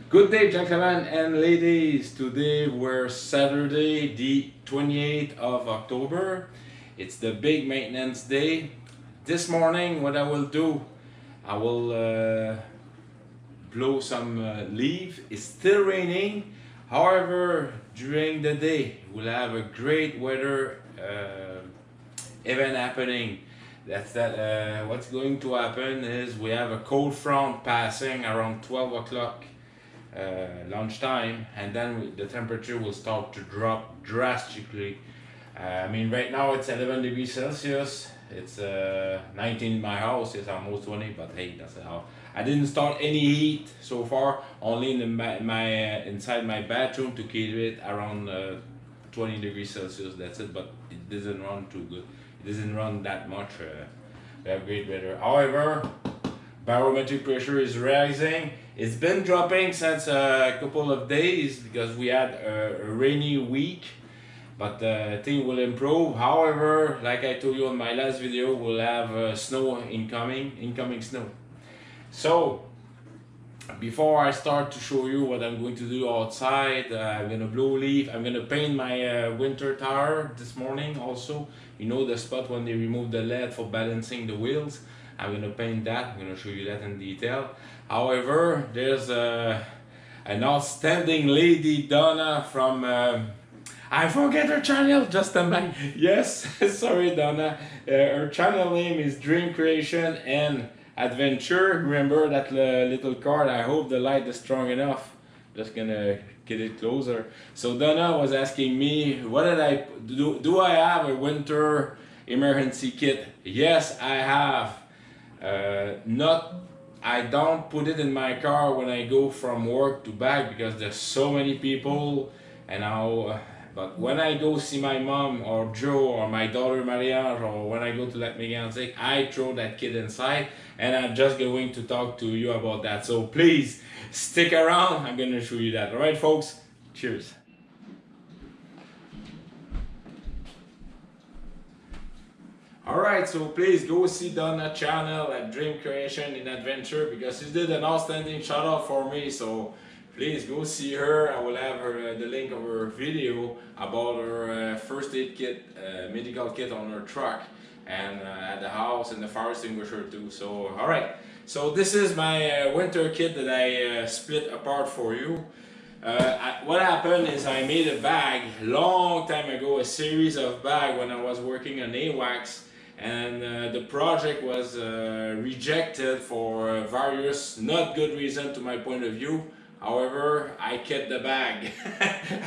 Good day, gentlemen and ladies. Today we're Saturday, the 28th of October. It's the big maintenance day. This morning, what I will do, I will blow some leaf. It's still raining. However, during the day, we'll have a great weather event happening. What's going to happen is we have a cold front passing around 12 o'clock lunchtime, and then the temperature will start to drop drastically. I mean, right now it's 11 degrees Celsius. It's 19 in my house. It's almost 20, but hey, that's how. I didn't start any heat so far. Only in inside my bathroom to keep it around 20 degrees Celsius. That's it. But it doesn't run too good. It doesn't run that much. We have great weather. However, barometric pressure is rising. It's been dropping since a couple of days because we had a rainy week, but things will improve. However, like I told you on my last video, we'll have snow incoming snow. So before I start to show you what I'm going to do outside, I'm gonna blow leaf. I'm gonna paint my winter tire this morning also. You know the spot when they remove the lead for balancing the wheels. I'm gonna paint that. I'm gonna show you that in detail. However, there's an outstanding lady, Donna, from I forget her channel, just a minute. Yes, sorry Donna. Her channel name is Dream Creation and Adventure. Remember that little card? I hope the light is strong enough. Just gonna get it closer. So Donna was asking me, what did I do? Do I have a winter emergency kit? Yes, I have. I don't put it in my car when I go from work to back because there's so many people, and but when I go see my mom or Joe or my daughter Maria, or when I go to let Megan sick, I throw that kit inside, and I'm just going to talk to you about that. So please stick around. I'm gonna show you that. All right, folks. Cheers. Alright, so please go see Donna's channel at Dream Creation and Adventure because she did an outstanding shout out for me. So please go see her. I will have the link of her video about her first aid kit, medical kit on her truck, and at the house, and the fire extinguisher too. So alright, so this is my winter kit that I split apart for you. What happened is I made a bag long time ago, a series of bags when I was working on AWACS, and the project was rejected for various not good reason to my point of view. However, I kept the bag.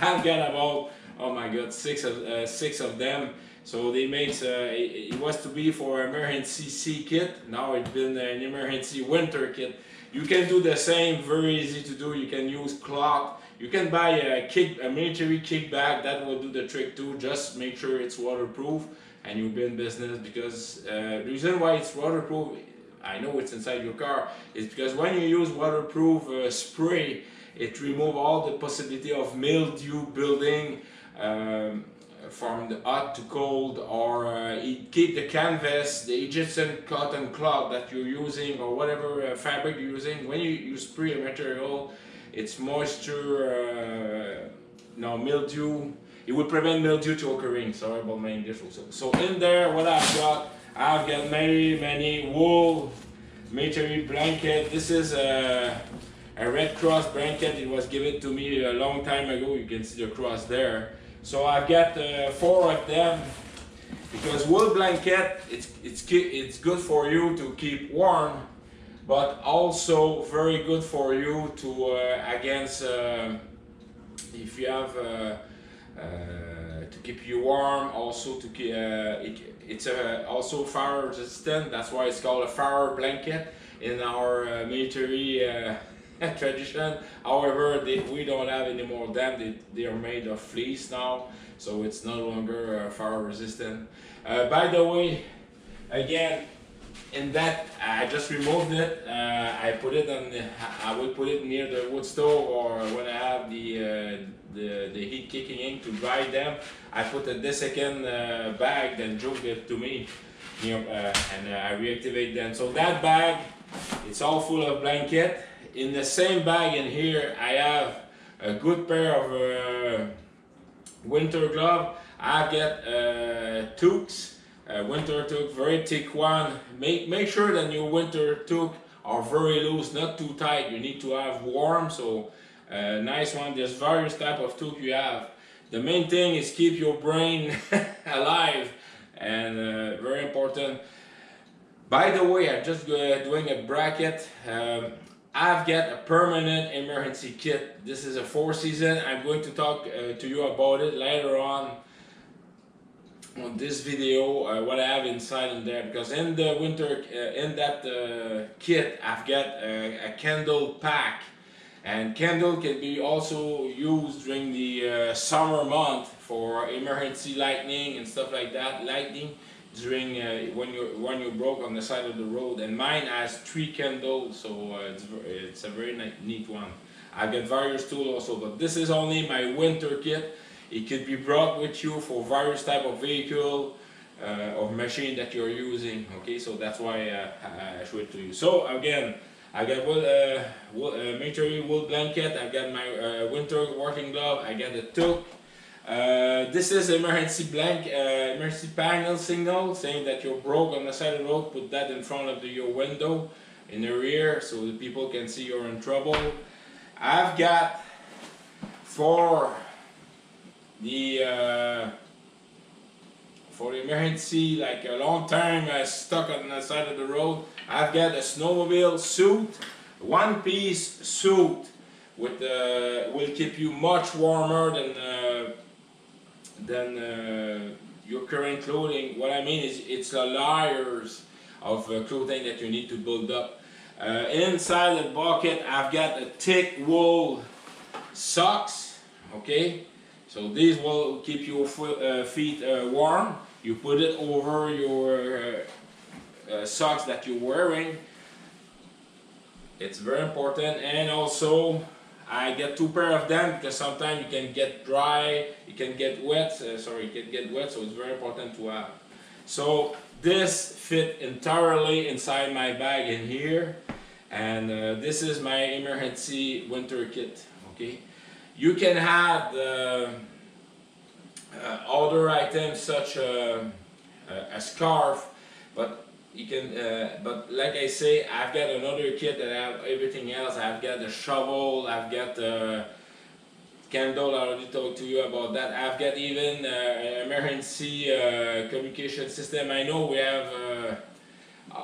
I've got about, oh my god, six of them. So they made it was to be for emergency sea kit. Now it's been an emergency winter kit. You can do the same, very easy to do. You can use cloth. You can buy a military kick bag, that will do the trick too. Just make sure it's waterproof and you'll be in business, because the reason why it's waterproof, I know it's inside your car, is because when you use waterproof spray, it removes all the possibility of mildew building from the hot to cold, or it keep the canvas, the Egyptian cotton cloth that you're using, or whatever fabric you're using. When you spray a material, it's moisture, mildew. It would prevent mildew to occurring. Sorry about my English also. So in there, what I've got many wool, military blanket. This is a Red Cross blanket. It was given to me a long time ago. You can see the cross there. So I've got 4 of them, because wool blanket, it's good for you to keep warm, but also very good for you to against if you have to keep you warm. Also to keep it's also fire resistant. That's why it's called a fire blanket in our military tradition. However, we don't have any more of them. They are made of fleece now, so it's no longer fire resistant. By the way, again, in that I just removed it. I put it on. I will put it near the wood stove, or when I have the heat kicking in to dry them. I put a desiccant bag that Joe gave to me, and I reactivate them. So that bag, it's all full of blanket. in the same bag in here, I have a good pair of winter glove. I've got toques, winter toque, very thick one. Make sure that your winter toque are very loose, not too tight. You need to have warm, so nice one. There's various type of toque you have. The main thing is keep your brain alive, and very important. By the way, I'm just doing a bracket. I've got a permanent emergency kit. This is a 4-season. I'm going to talk to you about it later on this video, what I have inside in there, because in the winter in that kit I've got a candle pack, and candle can be also used during the summer month for emergency lightning and stuff like that, lightning during when you're broke on the side of the road. And mine has 3 candles, so it's a very neat one. I've got various tools also, but this is only my winter kit. It could be brought with you for various type of vehicle or machine that you're using. Okay, so that's why I show it to you. So again, I got military wool blanket. I got my winter working glove. I got a toque. This is emergency emergency panel signal saying that you're broke on the side of the road. Put that in front of your window in the rear so the people can see you're in trouble. I've got for the emergency, like a long time stuck on the side of the road, I've got a snowmobile suit, one-piece suit with will keep you much warmer than your current clothing. What I mean is it's the layers of clothing that you need to build up. Inside the bucket I've got a thick wool socks. Okay, so these will keep your feet warm. You put it over your socks that you're wearing. It's very important. And also I get 2 pair of them because sometimes you can get dry, you can get wet, so it's very important to have. So this fit entirely inside my bag in here, and this is my emergency winter kit. Okay, you can have other items such a scarf, but you can but like I say, I've got another kit that I have everything else. I've got the shovel, I've got the candle, I already talked to you about that. I've got even an emergency communication system. I know we have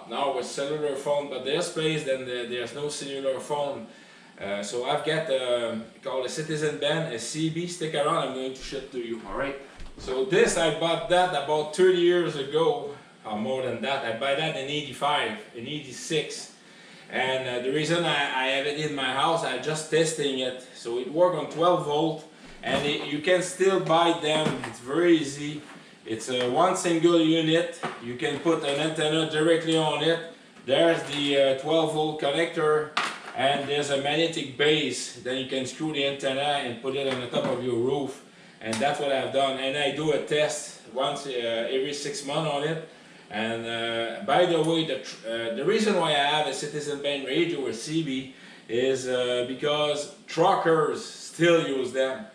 now with cellular phone, but there's place then there's no cellular phone. So I've got called a Citizen Band, a CB. Stick around, I'm going to show it to you. Alright, so this, I bought that about 30 years ago, or more than that. I bought that in 85, in 86, and the reason I have it in my house, I'm just testing it. So it works on 12 volt, and you can still buy them. It's very easy. It's one single unit. You can put an antenna directly on it. There's the 12 volt connector, and there's a magnetic base. Then you can screw the antenna and put it on the top of your roof, and that's what I've done. And I do a test once every 6 months on it. And by the way, the reason why I have a Citizen Band radio or CB is because truckers still use them.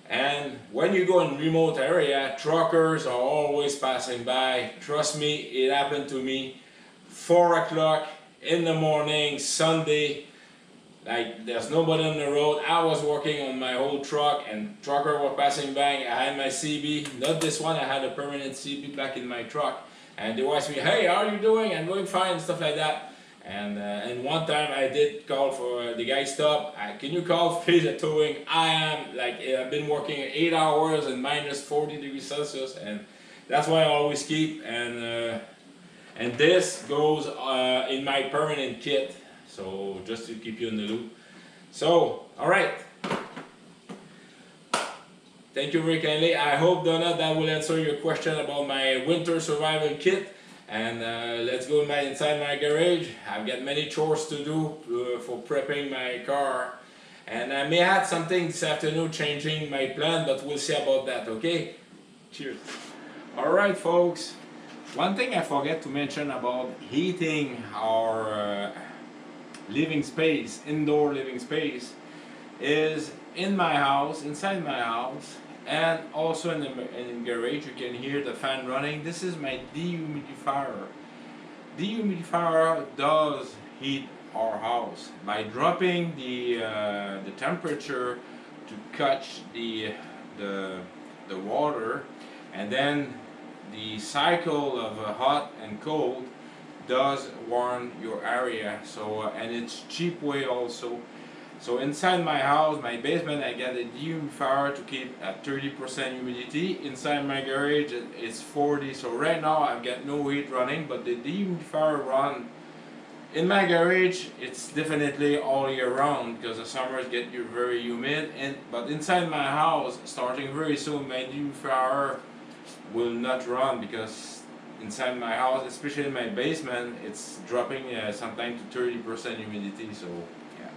And when you go in remote area, truckers are always passing by. Trust me, it happened to me. 4 o'clock in the morning, Sunday, like there's nobody on the road. I was working on my whole truck and trucker were passing by. I had my CB, not this one, I had a permanent CB back in my truck. And they asked me, hey, how are you doing? I'm doing fine, and stuff like that. And one time I did call for the guy stop. Can you call please a towing? I've been working 8 hours and minus 40 degrees Celsius, and that's why I always keep. And this goes in my permanent kit. So just to keep you in the loop. So, all right. Thank you very kindly. I hope, Donna, that will answer your question about my winter survival kit. And let's go inside my garage. I've got many chores to do for prepping my car. And I may add something this afternoon changing my plan, but we'll see about that, okay? Cheers. Alright, folks. One thing I forget to mention about heating our living space, indoor living space, is in my house, inside my house, and also in the garage. You can hear the fan running. This is my dehumidifier. Dehumidifier does heat our house by dropping the temperature to catch the water, and then the cycle of hot and cold does warm your area. So and it's cheap way also. So inside my house, my basement, I got a dehumidifier to keep at 30% humidity. Inside my garage, it's 40. So right now I've got no heat running, but the dehumidifier run in my garage. It's definitely all year round because the summers get you very humid. But inside my house, starting very soon, my dehumidifier will not run because inside my house, especially in my basement, it's dropping sometimes to 30% humidity. So yeah.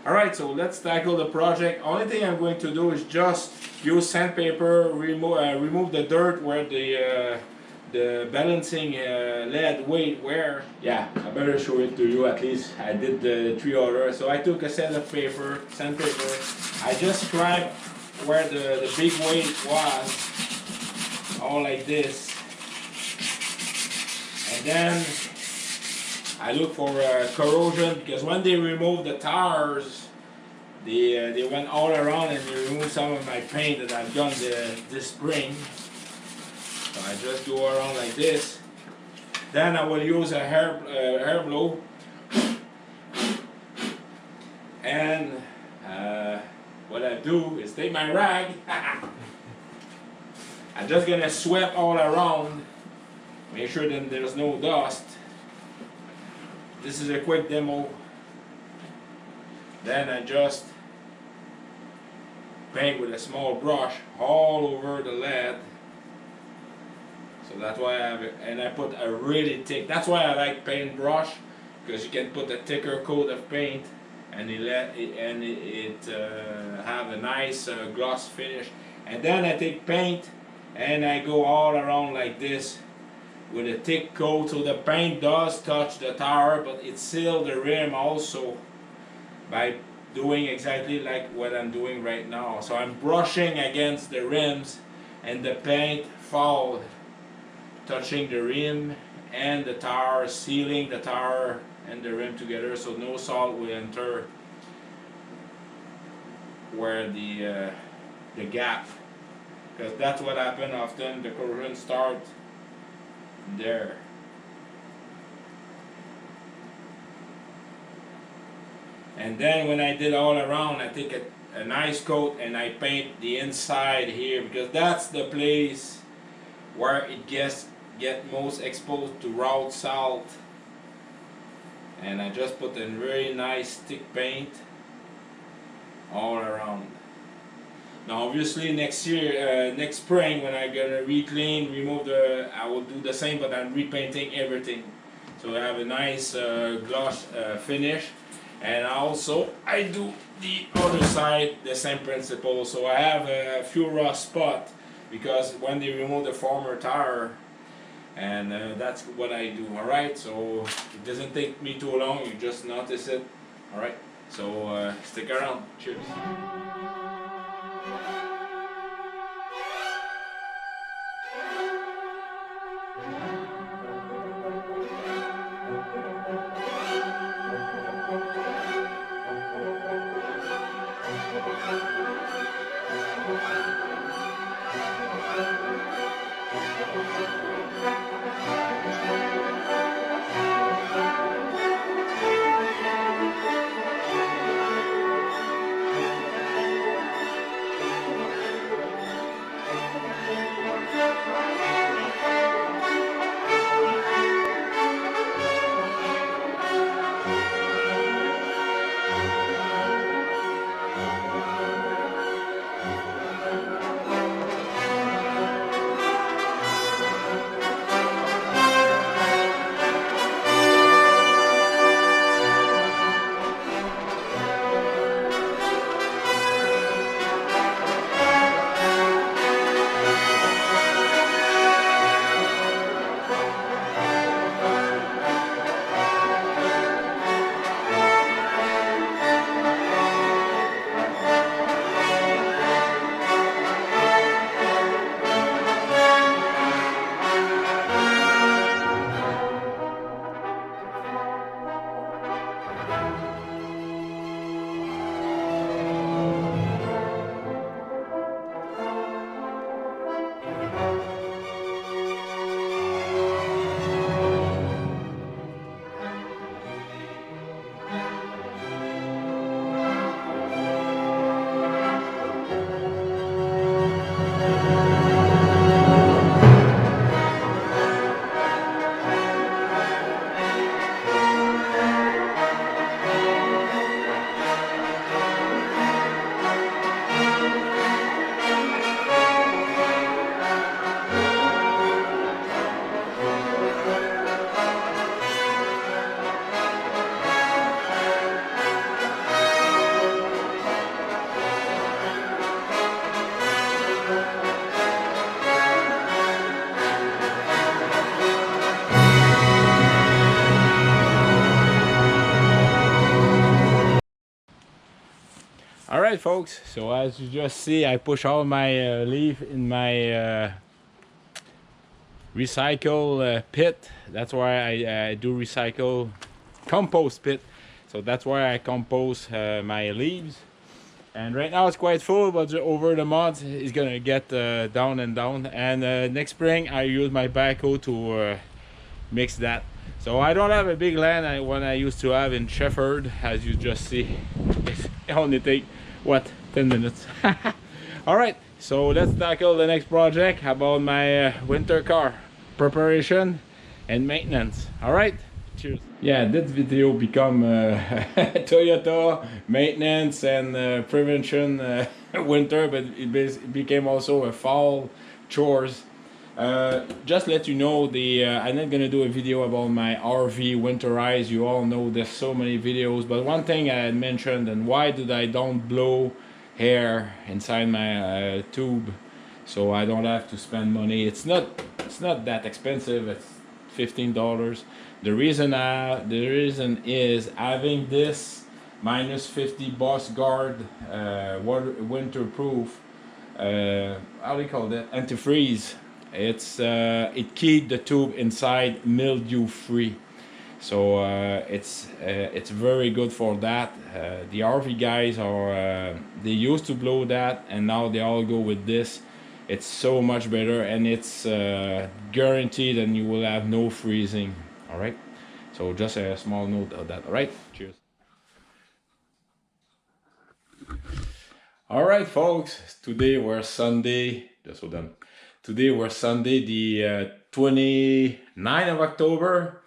Alright, so let's tackle the project. Only thing I'm going to do is just use sandpaper, remove the dirt where the balancing lead weight where. Yeah, I better show it to you at least. I did the 3 orders. So I took a set of paper, sandpaper. I just scribed where the big weight was, all like this. And then I look for corrosion because when they removed the tires, they went all around and they removed some of my paint that I've done this spring. So I just go around like this. Then I will use a hair blow, and what I do is take my rag. I'm just gonna sweep all around. Make sure that there's no dust. This is a quick demo. Then I just paint with a small brush all over the lead. So that's why I have it, and I put a really thick. That's why I like paint brush, because you can put a thicker coat of paint, and it have a nice gloss finish. And then I take paint, and I go all around like this with a thick coat, so the paint does touch the tire, but it seals the rim also by doing exactly like what I'm doing right now. So I'm brushing against the rims, and the paint falls, touching the rim and the tire, sealing the tire and the rim together, so no salt will enter where the gap, because that's what happens often. The corrosion starts there. And then when I did all around, I take a nice coat and I paint the inside here, because that's the place where it get most exposed to raw salt. And I just put a very nice thick paint all around. Now obviously next year, next spring, when I'm gonna re-clean, I will do the same, but I'm repainting everything. So I have a nice gloss finish. And also I do the other side, the same principle. So I have a few rough spots because when they remove the former tire, and that's what I do. Alright, so it doesn't take me too long, you just notice it. Alright, so stick around. Cheers. All right, folks. So as you just see, I push all my leaf in my recycle pit. That's why I do recycle compost pit. So that's why I compost my leaves. And right now it's quite full, but over the months it's gonna get down and down. And next spring I use my backhoe to mix that. So I don't have a big land one I used to have in Shefford, as you just see. It only take what 10 minutes. All right, so let's tackle the next project about my winter car preparation and maintenance. All right, cheers. Yeah, this video become Toyota maintenance and prevention winter, but it became also a fall chores. Just let you know, I'm not gonna do a video about my RV winterize. You all know there's so many videos, but one thing I had mentioned, and why did I don't blow air inside my tube, so I don't have to spend money. It's not that expensive. It's $15. The reason is having this -50 Boss Guard winterproof, how do you call that, antifreeze. It keep the tube inside mildew free, so it's very good for that. The RV guys are they used to blow that, and now they all go with this. It's so much better, and it's guaranteed, and you will have no freezing. All right, so just a small note of that. All right, cheers. All right, folks, today we're Sunday. Just hold on. Today we're Sunday, the 29th of October,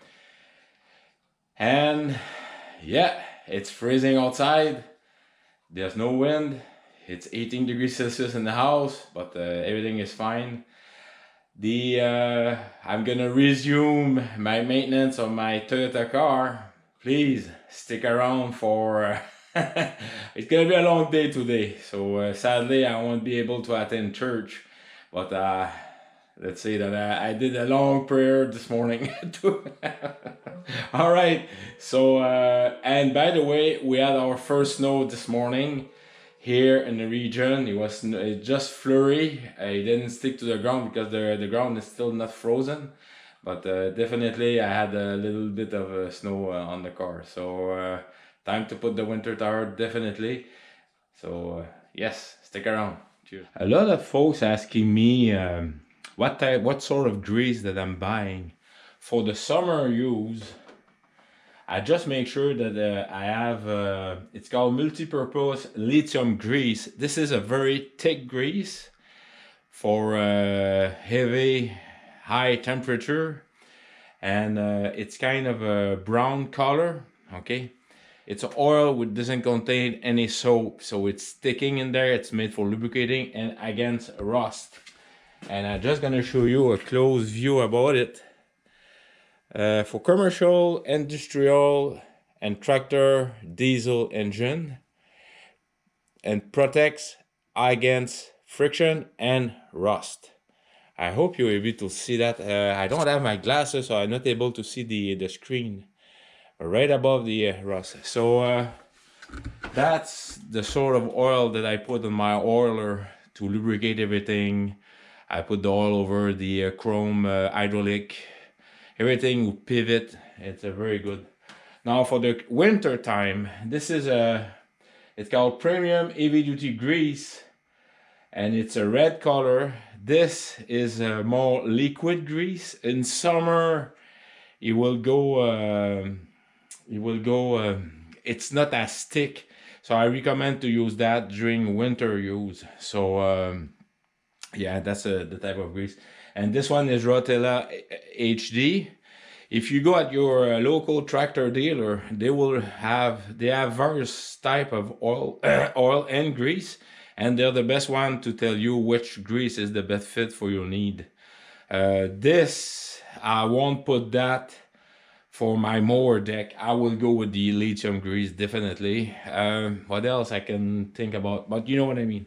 and yeah, it's freezing outside. There's no wind. It's 18 degrees Celsius in the house, but everything is fine. I'm gonna resume my maintenance on my Toyota car. Please stick around for it's gonna be a long day today, so sadly I won't be able to attend church, but let's say that I did a long prayer this morning too. All right, so and by the way, we had our first snow this morning here in the region. It was just flurry. It didn't stick to the ground because the ground is still not frozen, but definitely I had a little bit of snow on the car. So time to put the winter tire, definitely. So yes, stick around. Cheers. A lot of folks asking me what sort of grease that I'm buying for the summer use. I just make sure that I have, it's called multi-purpose lithium grease. This is a very thick grease for heavy, high temperature, and it's kind of a brown color, okay? It's an oil which doesn't contain any soap, so it's sticking in there. It's made for lubricating and against rust. And I'm just gonna show you a close view about it. For commercial, industrial, and tractor diesel engine, and protects against friction and rust. I hope you're able to see that. I don't have my glasses, so I'm not able to see the screen right above the rust. So that's the sort of oil that I put on my oiler to lubricate everything. I put the oil over the chrome hydraulic. Everything will pivot. It's a very good. Now for the winter time, this is it's called premium heavy duty grease, and it's a red color. This is a more liquid grease. In summer, it will go. It's not as thick, so I recommend to use that during winter use. So yeah, that's the type of grease. And this one is Rotella HD. If you go at your local tractor dealer, they have various type of oil oil and grease, and they're the best one to tell you which grease is the best fit for your need. This I won't put that for my mower deck. I will go with the lithium grease, definitely. What else I can think about, but you know what I mean.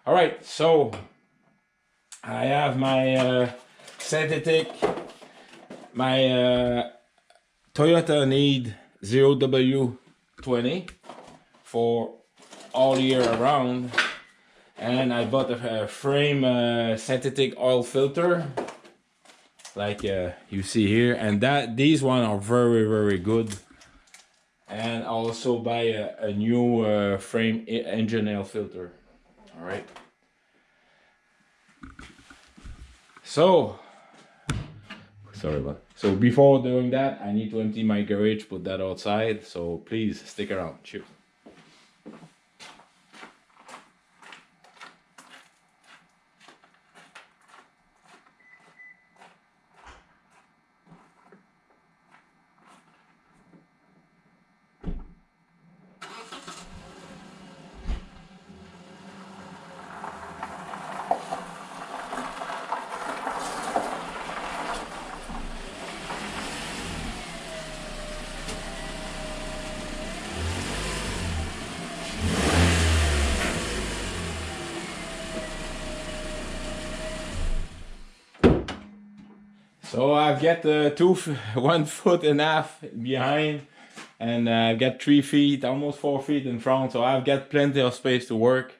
All right, so I have my synthetic, my Toyota need 0W20 for all year around. And I bought a frame synthetic oil filter, like you see here, and these ones are very good. And also buy a new frame engine oil filter. All right. So sorry about. So before doing that, I need to empty my garage, put that outside. So please stick around. Cheers. So I've got 1.5 feet behind, and I've got 3 feet, almost 4 feet in front. So I've got plenty of space to work.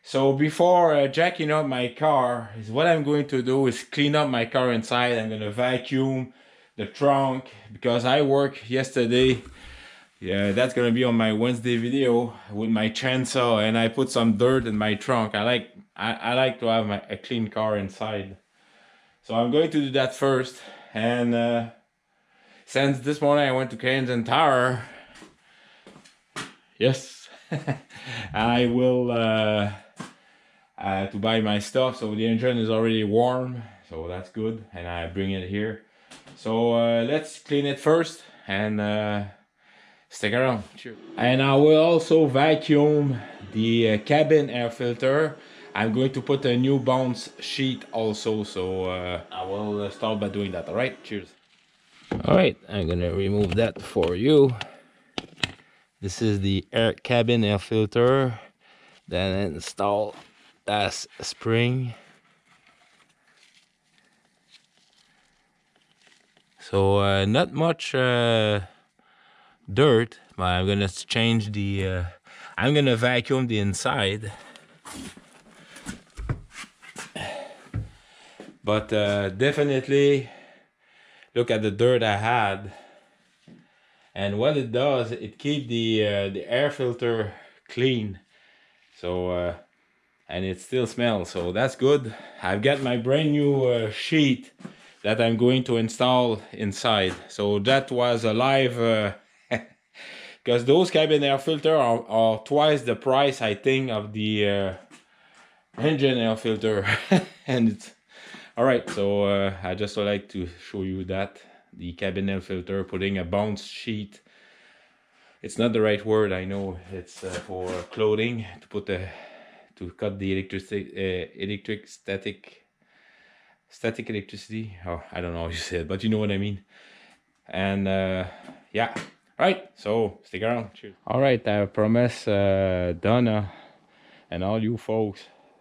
So before jacking up my car, what I'm going to do is clean up my car inside. I'm gonna vacuum the trunk because I worked yesterday. Yeah, that's gonna be on my Wednesday video with my chainsaw, and I put some dirt in my trunk. I like to have a clean car inside. So I'm going to do that first. And since this morning I went to Canadian Tower, yes, I will to buy my stuff. So the engine is already warm, so that's good, and I bring it here. So let's clean it first and stick around. Cheers. And I will also vacuum the cabin air filter. I'm going to put a new bounce sheet also, so I will start by doing that. All right, cheers. All right, I'm gonna remove that for you. This is the cabin air filter, then install as a spring. So not much dirt, but I'm gonna change the. I'm gonna vacuum the inside. But definitely look at the dirt I had, and what it does, it keeps the air filter clean. So and it still smells, so that's good. I've got my brand new sheet that I'm going to install inside. So that was a live because those cabin air filter are twice the price, I think, of the engine air filter. And it's all right. So I just would like to show you that the cabin air filter, putting a bounce sheet. It's not the right word, I know. It's for clothing, to put to cut the static electricity. Oh, I don't know how you say it, but you know what I mean. And yeah, all right, so stick around. Cheers. All right, I promise Donna and all you folks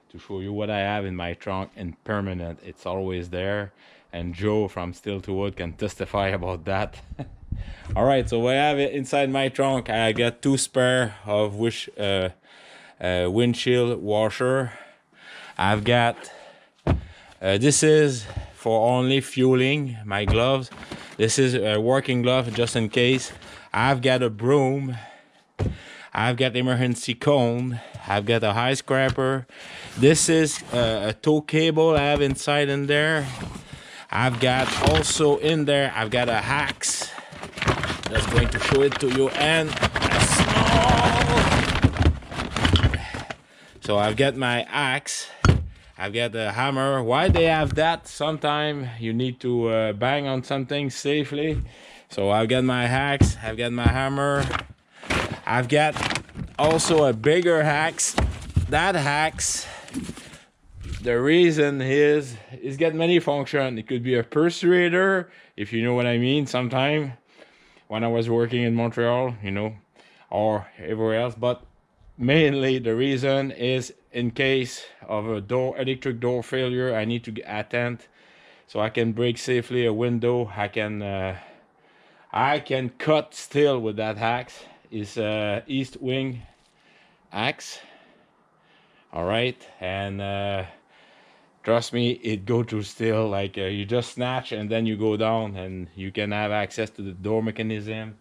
to show you what I have in my trunk in permanent. It's always there, and Joe from Still to Wood can testify about that. All right, so what I have inside my trunk, I got 2 spare of windshield washer. I've got this is for only fueling my gloves. This is a working glove just in case. I've got a broom. I've got emergency cone. I've got a high scraper. This is a tow cable I have inside in there. I've got also in there, I've got a axe. Just going to show it to you, and a small. So I've got my axe. I've got a hammer. Why they have that? Sometimes you need to bang on something safely. So I've got my axe. I've got my hammer. I've got also a bigger axe. That axe, the reason is it's got many functions. It could be a persuader, if you know what I mean. Sometime when I was working in Montreal, you know, or everywhere else. But mainly the reason is in case of a electric door failure, I need to attend, so I can break safely a window. I can cut still with that axe. Is east wing axe. All right, and trust me, it go through still. Like you just snatch and then you go down, and you can have access to the door mechanism.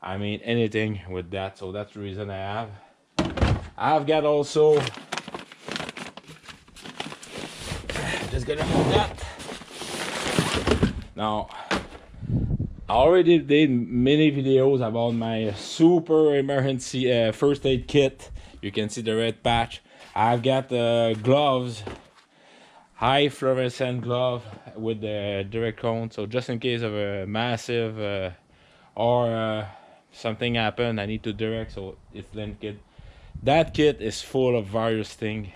I mean anything with that. So that's the reason I have. I've got also. Just gonna move that. Now, I already did many videos about my super emergency first aid kit. You can see the red patch. I've got gloves, high fluorescent glove with the direct cone. So just in case of a massive or something happen, I need to direct. So it's linked. That kit is full of various things.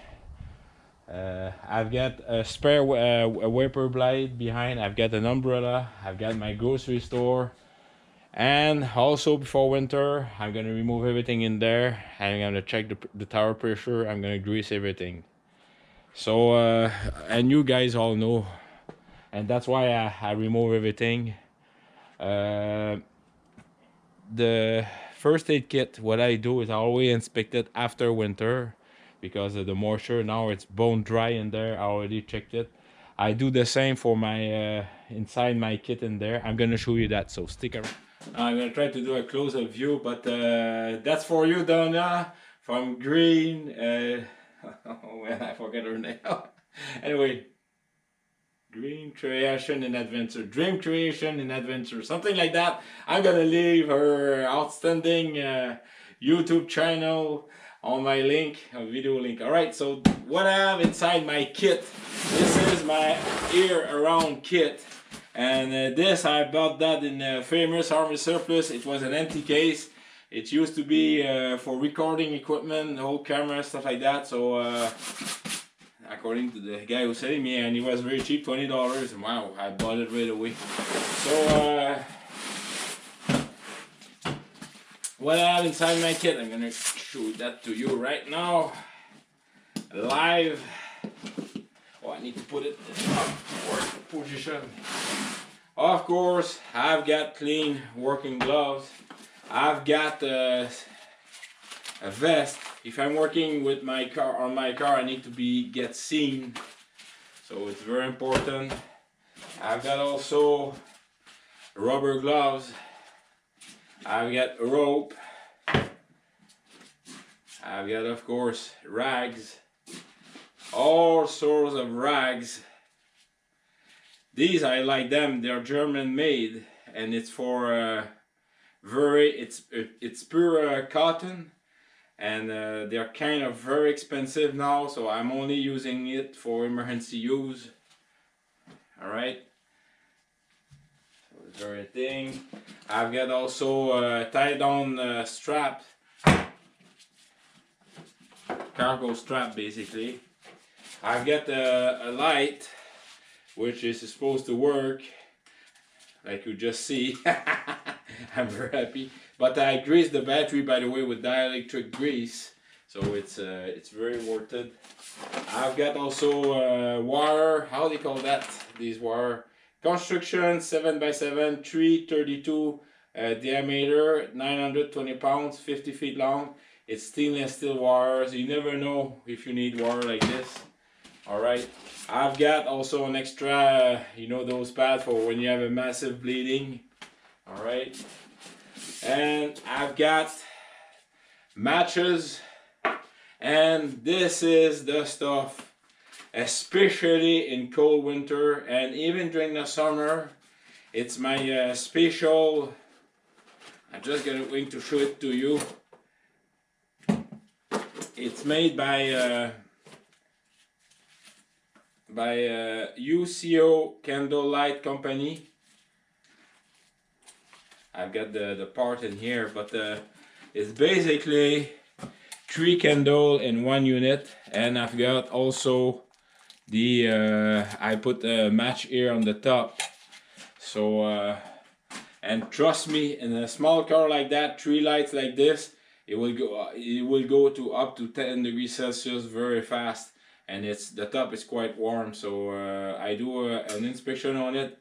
I've got a spare wiper blade behind. I've got an umbrella. I've got my grocery store. And also before winter, I'm gonna remove everything in there. I'm gonna check the tire pressure. I'm gonna grease everything. So, and you guys all know. And that's why I remove everything. The first aid kit, what I do is I always inspect it after winter because of the moisture. Now it's bone dry in there. I already checked it. I do the same for my inside my kit in there. I'm gonna show you that, so stick around. I'm gonna try to do a close-up view, but that's for you, Donna, from Green. Oh man, I forgot her name. Anyway, Dream Creation and Adventure, Dream Creation and Adventure, something like that. I'm gonna leave her outstanding YouTube channel on my link, a video link. All right, so what I have inside my kit, this is my ear around kit, and this I bought that in Famous Army Surplus. It was an empty case. It used to be for recording equipment, whole camera, stuff like that. So according to the guy who was selling me, and it was very cheap, $20. Wow, I bought it right away. So what I have inside my kit, I'm gonna show that to you right now, live. Oh, I need to put it in work position. Of course, I've got clean working gloves. I've got a vest. If I'm working with my car on my car, I need to get seen, so it's very important. I've got also rubber gloves. I've got a rope. I've got, of course, rags, all sorts of rags. These I like them. They're German made, and it's for it's pure cotton. And they're kind of very expensive now, so I'm only using it for emergency use. All right, so it's very thing. I've got also tie-down strap, cargo strap basically. I've got a light which is supposed to work, like you just see. I'm very happy. But I greased the battery, by the way, with dielectric grease, so it's very worth it. I've got also wire. How do you call that? These wire construction 7x7, 332 diameter, 920 pounds, 50 feet long. It's stainless steel wires. You never know if you need wire like this. All right. I've got also an extra, you know, those pads for when you have a massive bleeding. All right. And I've got matches, and this is the stuff, especially in cold winter and even during the summer. It's my special. I'm just going to show it to you. It's made by UCO Candlelight Company. I've got the part in here, but it's basically 3 candles in 1 unit, and I've got also the I put a match here on the top. So and trust me, in a small car like that, 3 lights like this, it will go to up to 10 degrees Celsius very fast, and the top is quite warm. So I do an inspection on it,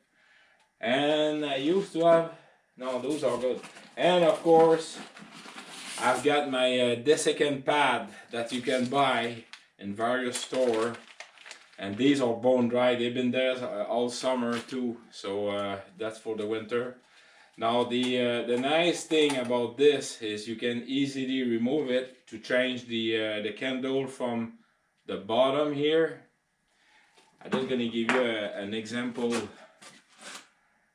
and I used to have. No, those are good. And of course, I've got my desiccant pad that you can buy in various stores, and these are bone dry. They've been there all summer too, so that's for the winter. Now the nice thing about this is you can easily remove it to change the candle from the bottom here. I'm just gonna give you an example.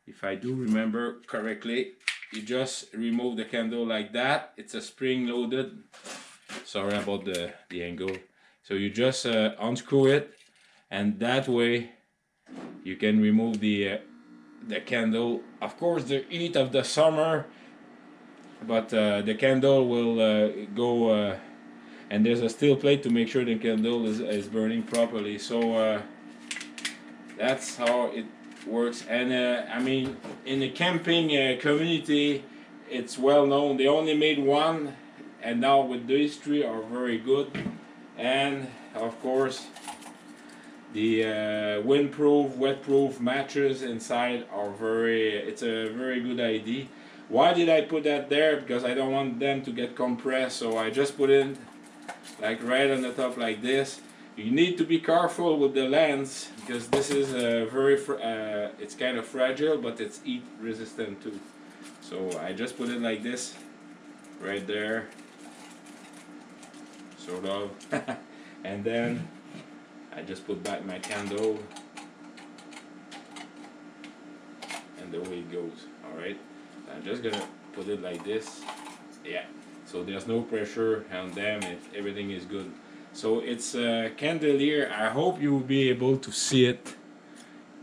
If I do remember correctly, you just remove the candle like that. It's a spring loaded. Sorry about the angle. So you just unscrew it, and that way you can remove the candle. Of course, the heat of the summer, but the candle will go. And there's a steel plate to make sure the candle is burning properly. So that's how it works. And I mean, in the camping community, it's well known. They only made one, and now with these three are very good. And of course, the windproof, wetproof mattress inside are it's a very good idea. Why did I put that there? Because I don't want them to get compressed, so I just put it like right on the top like this. You need to be careful with the lens because this is it's kind of fragile, but it's heat resistant too. So I just put it like this, right there, sort of, and then I just put back my candle, and the way it goes. All right, I'm just gonna put it like this. Yeah. So there's no pressure on them. Everything is good. So it's a candelier. I hope you will be able to see it.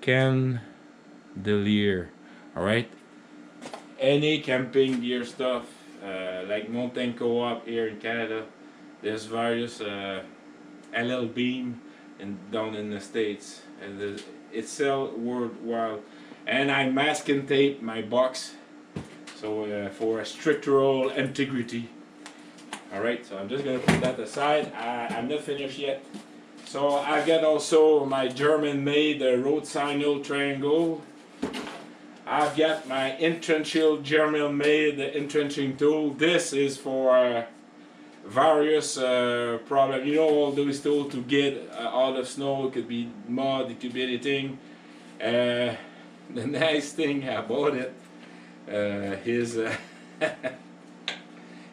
Candelier. All right. Any camping gear stuff, like Mountain Co-op here in Canada. There's various LL Beam down in the States, and it's sell worldwide. And I mask and tape my box, so for structural integrity. Alright, so I'm just going to put that aside. I'm not finished yet. So I got also my German-made road signal triangle. I've got my entrenching German-made entrenching tool. This is for various problems. You know, all those tools to get out of snow. It could be mud, it could be anything. The nice thing about it is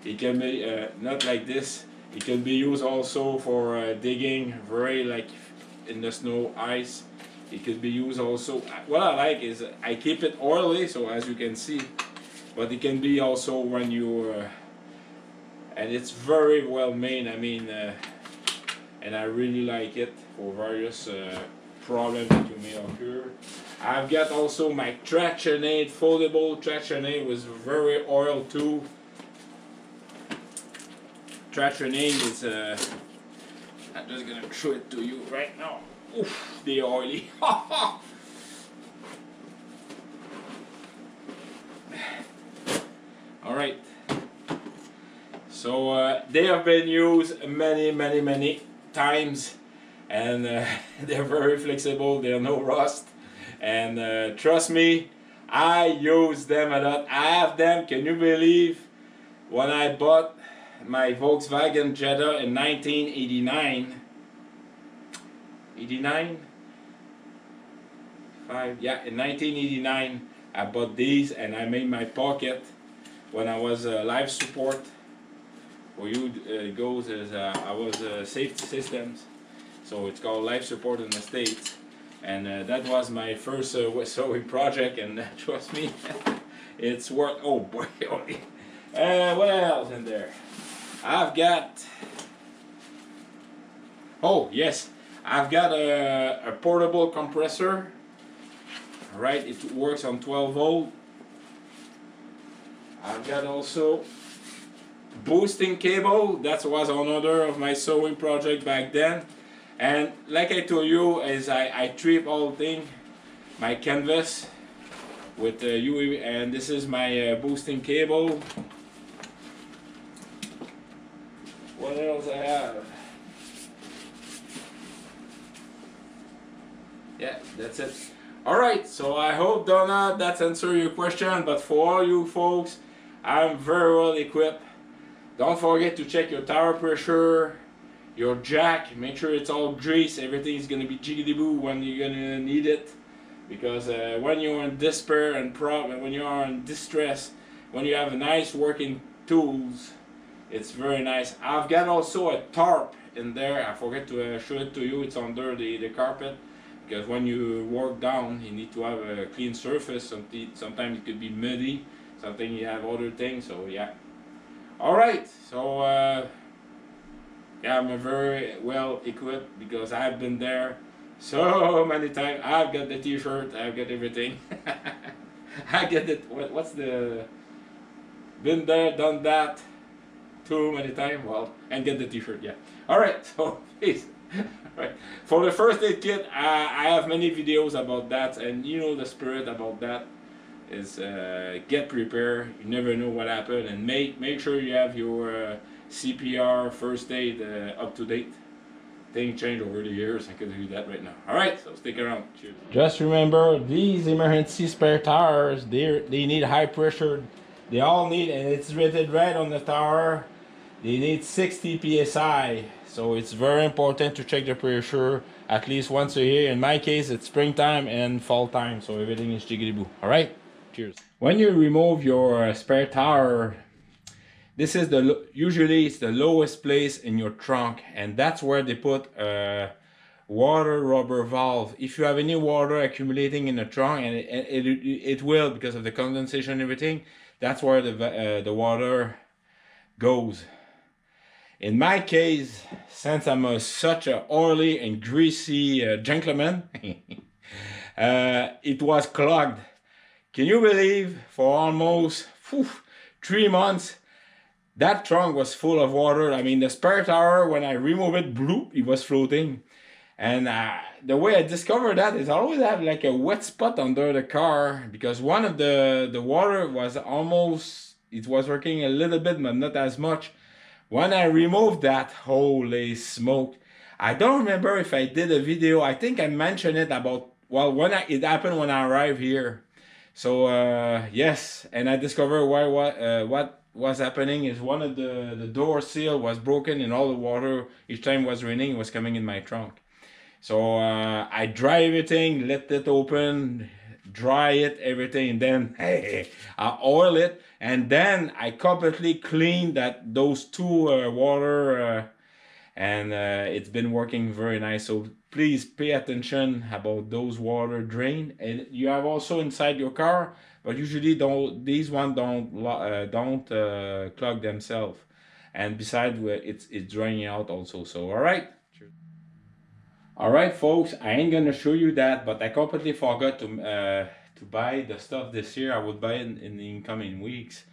it can be not like this. It can be used also for digging, very like in the snow, ice. It could be used also. What I like is I keep it oily, so as you can see, but it can be also when you and it's very well made. I mean, and I really like it for various problems that you may occur. I've got also my traction aid, foldable traction aid with very oil too. Traction aid is I'm just gonna show it to you right now. Oof, the oily. Alright. So they have been used many times, and they're very flexible, they're no rust, and trust me, I use them a lot. I have them, can you believe, when I bought my Volkswagen Jetta in 1989. 89? Yeah, in 1989 I bought these, and I made my pocket when I was life support. For you it goes as I was safety systems, so it's called life support in the States, and that was my first sewing project, and trust me, it's worth, oh boy. What else in there? I've got, oh yes, I've got a portable compressor. Right, it works on 12 volt. I've got also boosting cable. That was another of my sewing project back then. And like I told you, is I strip all thing, my canvas with the UV, and this is my boosting cable. What else I have? Yeah, that's it. Alright, so I hope, Donna, that's answered your question, but for all you folks, I'm very well equipped. Don't forget to check your tire pressure, your jack, make sure it's all greased, everything's gonna be jiggly-boo when you're gonna need it. Because when you're in despair and when you are in distress, when you have a nice working tools, it's very nice. I've got also a tarp in there. I forget to show it to you. It's under the carpet. Because when you work down, you need to have a clean surface. Sometimes it could be muddy. Sometimes you have other things. So yeah. Alright, so yeah, I'm very well equipped because I've been there so many times. I've got the t-shirt, I've got everything. I get it. What's the... Been there, done that too many times. Well, and get the t-shirt, yeah. Alright, so please. Right. For the first aid kit, I have many videos about that, and you know the spirit about that is get prepared. You never know what happened, and make sure you have your CPR first aid up to date. Things change over the years. I can do that right now. All right, so stick around. Cheers. Just remember, these emergency spare tires, they need high pressure. They all need, and it's rated right on the tire. They need 60 psi. So it's very important to check the pressure at least once a year. In my case, it's springtime and fall time, so everything is jiggly-boo. All right. Cheers. When you remove your spare tire, this is usually it's the lowest place in your trunk, and that's where they put a water rubber valve. If you have any water accumulating in the trunk, and it will because of the condensation and everything, that's where the water goes. In my case, since I'm such an oily and greasy gentleman, it was clogged. Can you believe for almost 3 months that trunk was full of water? I mean, the spare tire, when I remove it, bloop, it was floating. And the way I discovered that is I always have like a wet spot under the car, because one of the water was almost, it was working a little bit but not as much. When I removed that, holy smoke, I don't remember if I did a video. I think I mentioned it about, well, it happened when I arrived here. So yes, and I discovered what was happening is one of the door seal was broken, and all the water each time it was raining was coming in my trunk. So I dry everything, let it open, dry it, everything, and then hey, I oil it, and then I completely clean those two water, and it's been working very nice. So please pay attention about those water drain. And you have also inside your car, but usually these ones don't clog themselves, and besides it's draining out also. So all right. Alright folks, I ain't gonna show you that, but I completely forgot to buy the stuff this year. I would buy it in the incoming weeks.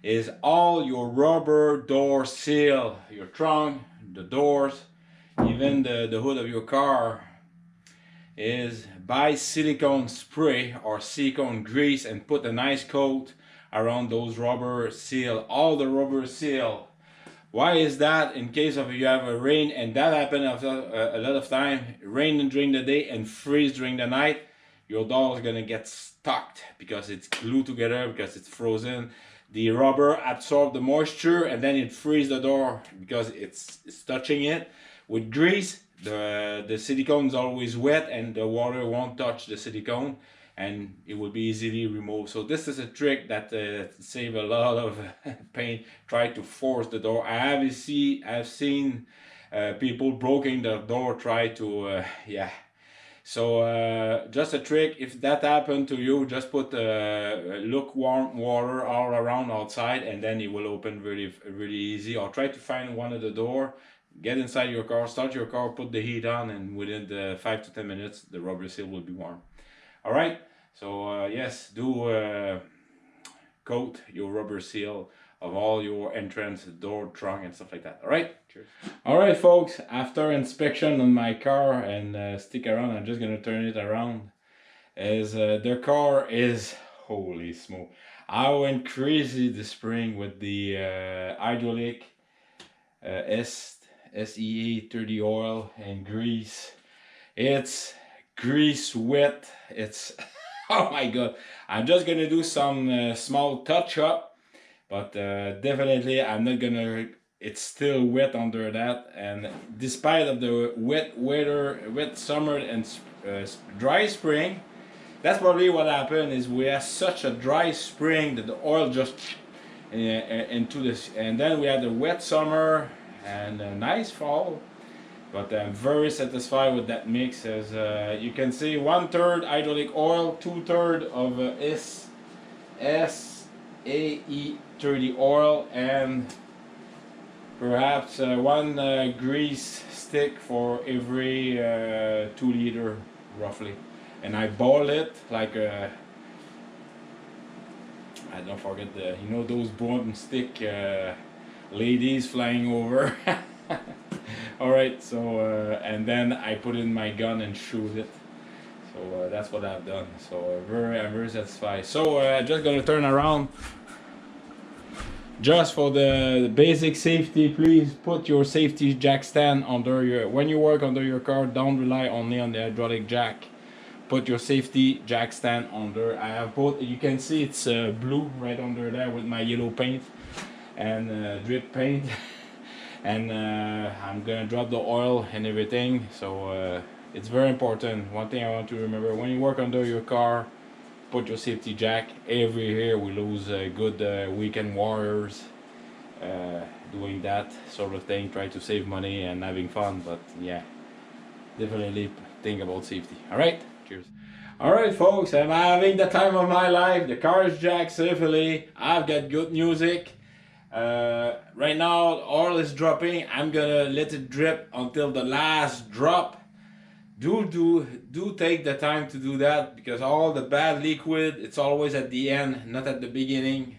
Is all your rubber door seal, your trunk, the doors, even the hood of your car. Is buy silicone spray or silicone grease and put a nice coat around those rubber seal, all the rubber seal. Why is that? In case of you have a rain, and that happens after a lot of time, rain during the day and freeze during the night, your door is gonna get stuck because it's glued together, because it's frozen. The rubber absorbs the moisture and then it freezes the door because it's touching it. With grease, the silicone is always wet and the water won't touch the silicone, and it will be easily removed. So this is a trick that saves a lot of pain. Try to force the door. I've seen people breaking the door, try to yeah. So just a trick. If that happened to you, just put lukewarm water all around outside, and then it will open really easy. Or try to find one of the door, get inside your car, start your car, put the heat on, and within the 5 to 10 minutes the rubber seal will be warm. All right, so yes, do coat your rubber seal of all your entrance, door, trunk, and stuff like that. All right, cheers. All right, folks, after inspection on my car, and stick around, I'm just gonna turn it around, as the car is, holy smoke, I went crazy this spring with the hydraulic SEA 30 oil and grease. It's grease wet. It's oh my god. I'm just gonna do some small touch up, but definitely I'm not gonna. It's still wet under that, and despite of the wet weather, wet summer and dry spring, that's probably what happened. Is we had such a dry spring that the oil just into this, and then we had a wet summer and a nice fall. But I'm very satisfied with that mix, as you can see, 1/3 hydraulic oil, 2/3 of SAE 30 oil, and perhaps one grease stick for every 2 liter roughly. And I boil it like I don't forget the, you know, those broomstick ladies flying over. All right, so and then I put in my gun and shoot it. So that's what I've done. So I'm very satisfied. So just gonna turn around. Just for the basic safety, please put your safety jack stand under your. When you work under your car, don't rely only on the hydraulic jack. Put your safety jack stand under. I have both. You can see it's blue right under there with my yellow paint and drip paint. And I'm gonna drop the oil and everything, so it's very important. One thing I want to remember: when you work under your car, put your safety jack. Every year we lose good weekend warriors doing that sort of thing, try to save money and having fun, but yeah, definitely think about safety. All right, cheers. All right, folks, I'm having the time of my life. The car is jacked safely. I've got good music. Right now, oil is dropping. I'm gonna let it drip until the last drop. Do take the time to do that, because all the bad liquid, it's always at the end, not at the beginning.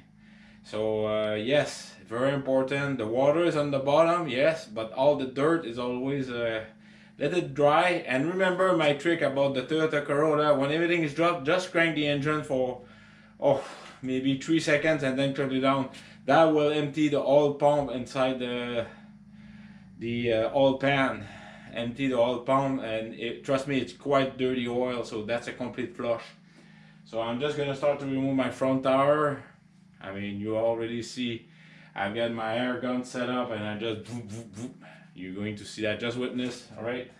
So yes, very important. The water is on the bottom, yes, but all the dirt is always let it dry. And remember my trick about the Toyota Corolla: when everything is dropped, just crank the engine for maybe 3 seconds and then turn it down. That will empty the oil pump inside the oil pan. Empty the oil pump, and trust me, it's quite dirty oil, so that's a complete flush. So I'm just gonna start to remove my front tire. I mean, you already see I've got my air gun set up, and I just you're going to see that. Just witness. All right.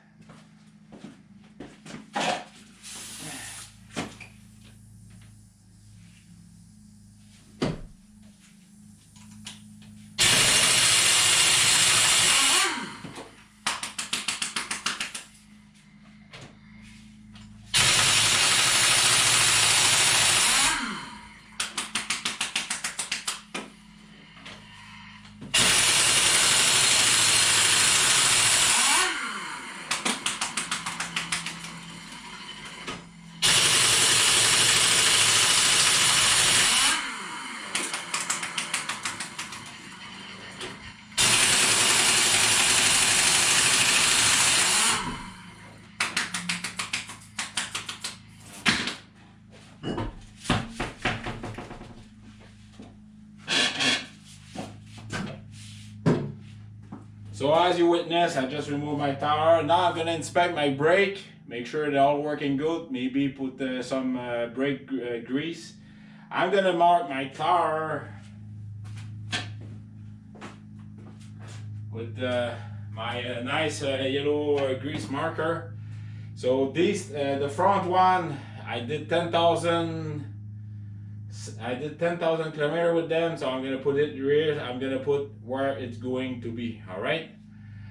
So as you witness, I just removed my tire. Now I'm gonna inspect my brake, make sure they're all working good. Maybe put some brake grease. I'm gonna mark my tire with my nice yellow grease marker. So these, the front one, I did 10,000 kilometers with them, so I'm gonna put it here. I'm gonna put where it's going to be. All right,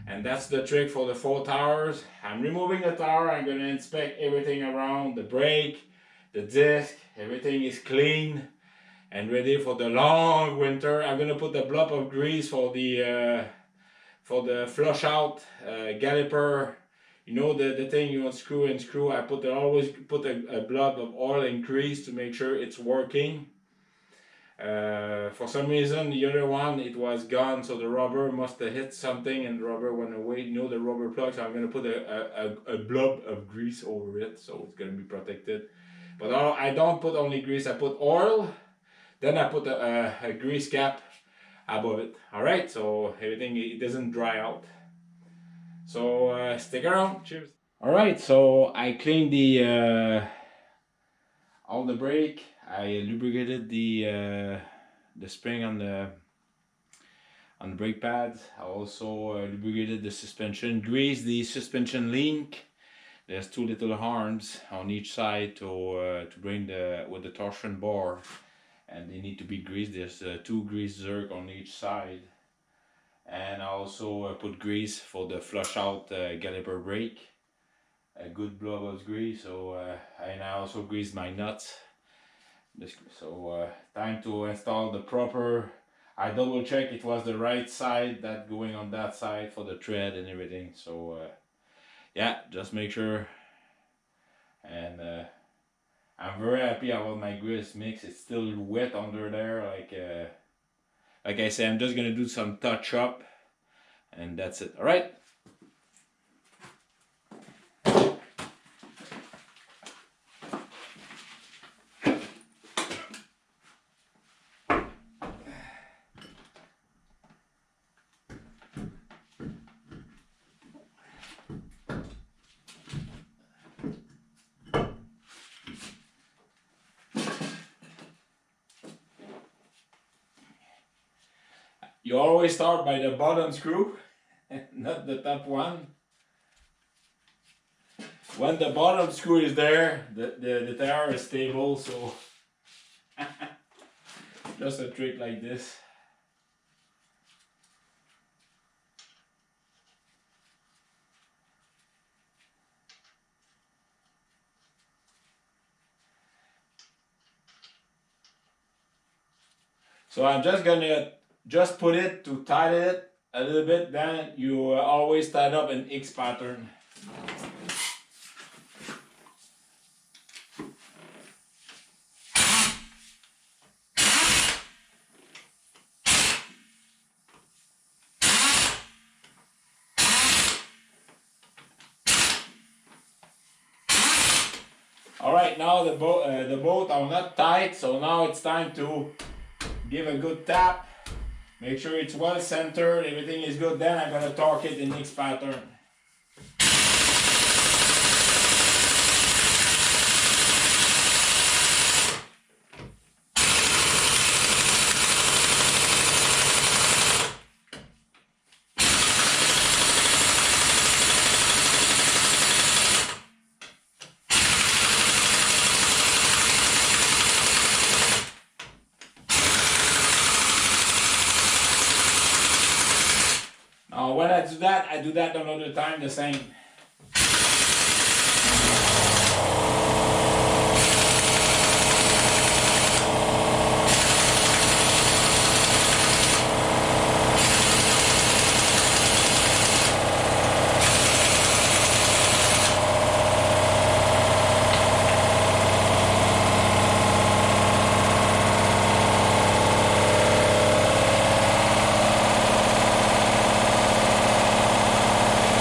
and that's the trick for the 4 tires. I'm removing the tire. I'm gonna inspect everything around the brake, the disc. Everything is clean and ready for the long winter. I'm gonna put the blob of grease for the flush out caliper. You know, the thing you unscrew and screw. I always put a blob of oil and grease to make sure it's working. For some reason, the other one, it was gone, so the rubber must have hit something and the rubber went away. You know, the rubber plug. So I'm gonna put a blob of grease over it, so it's gonna be protected. But I don't put only grease. I put oil, then I put a grease cap above it. All right, so everything, it doesn't dry out. So stick around. Cheers. All right, so I cleaned all the brake. I lubricated spring on the brake pads. I also lubricated the suspension, greased the suspension link. There's two little arms on each side to bring with the torsion bar, and they need to be greased. There's two grease zerk on each side, and I also put grease for the flush out caliper brake, a good blowout grease. So and I also greased my nuts. So time to install the proper. I double check it was the right side that going on that side for the thread and everything. So yeah, just make sure. And I'm very happy about my grease mix. It's still wet under there. Like I said, I'm just gonna do some touch up, and that's it. All right. You always start by the bottom screw, not the top one. When the bottom screw is there, the tire is stable, so just a trick like this. So I'm just gonna put it to tighten it a little bit, then you always tie up an X pattern. Alright, now the bolt are not tight, so now it's time to give a good tap. Make sure it's well centered, everything is good, then I'm gonna torque it in X pattern. When I do that another time the same.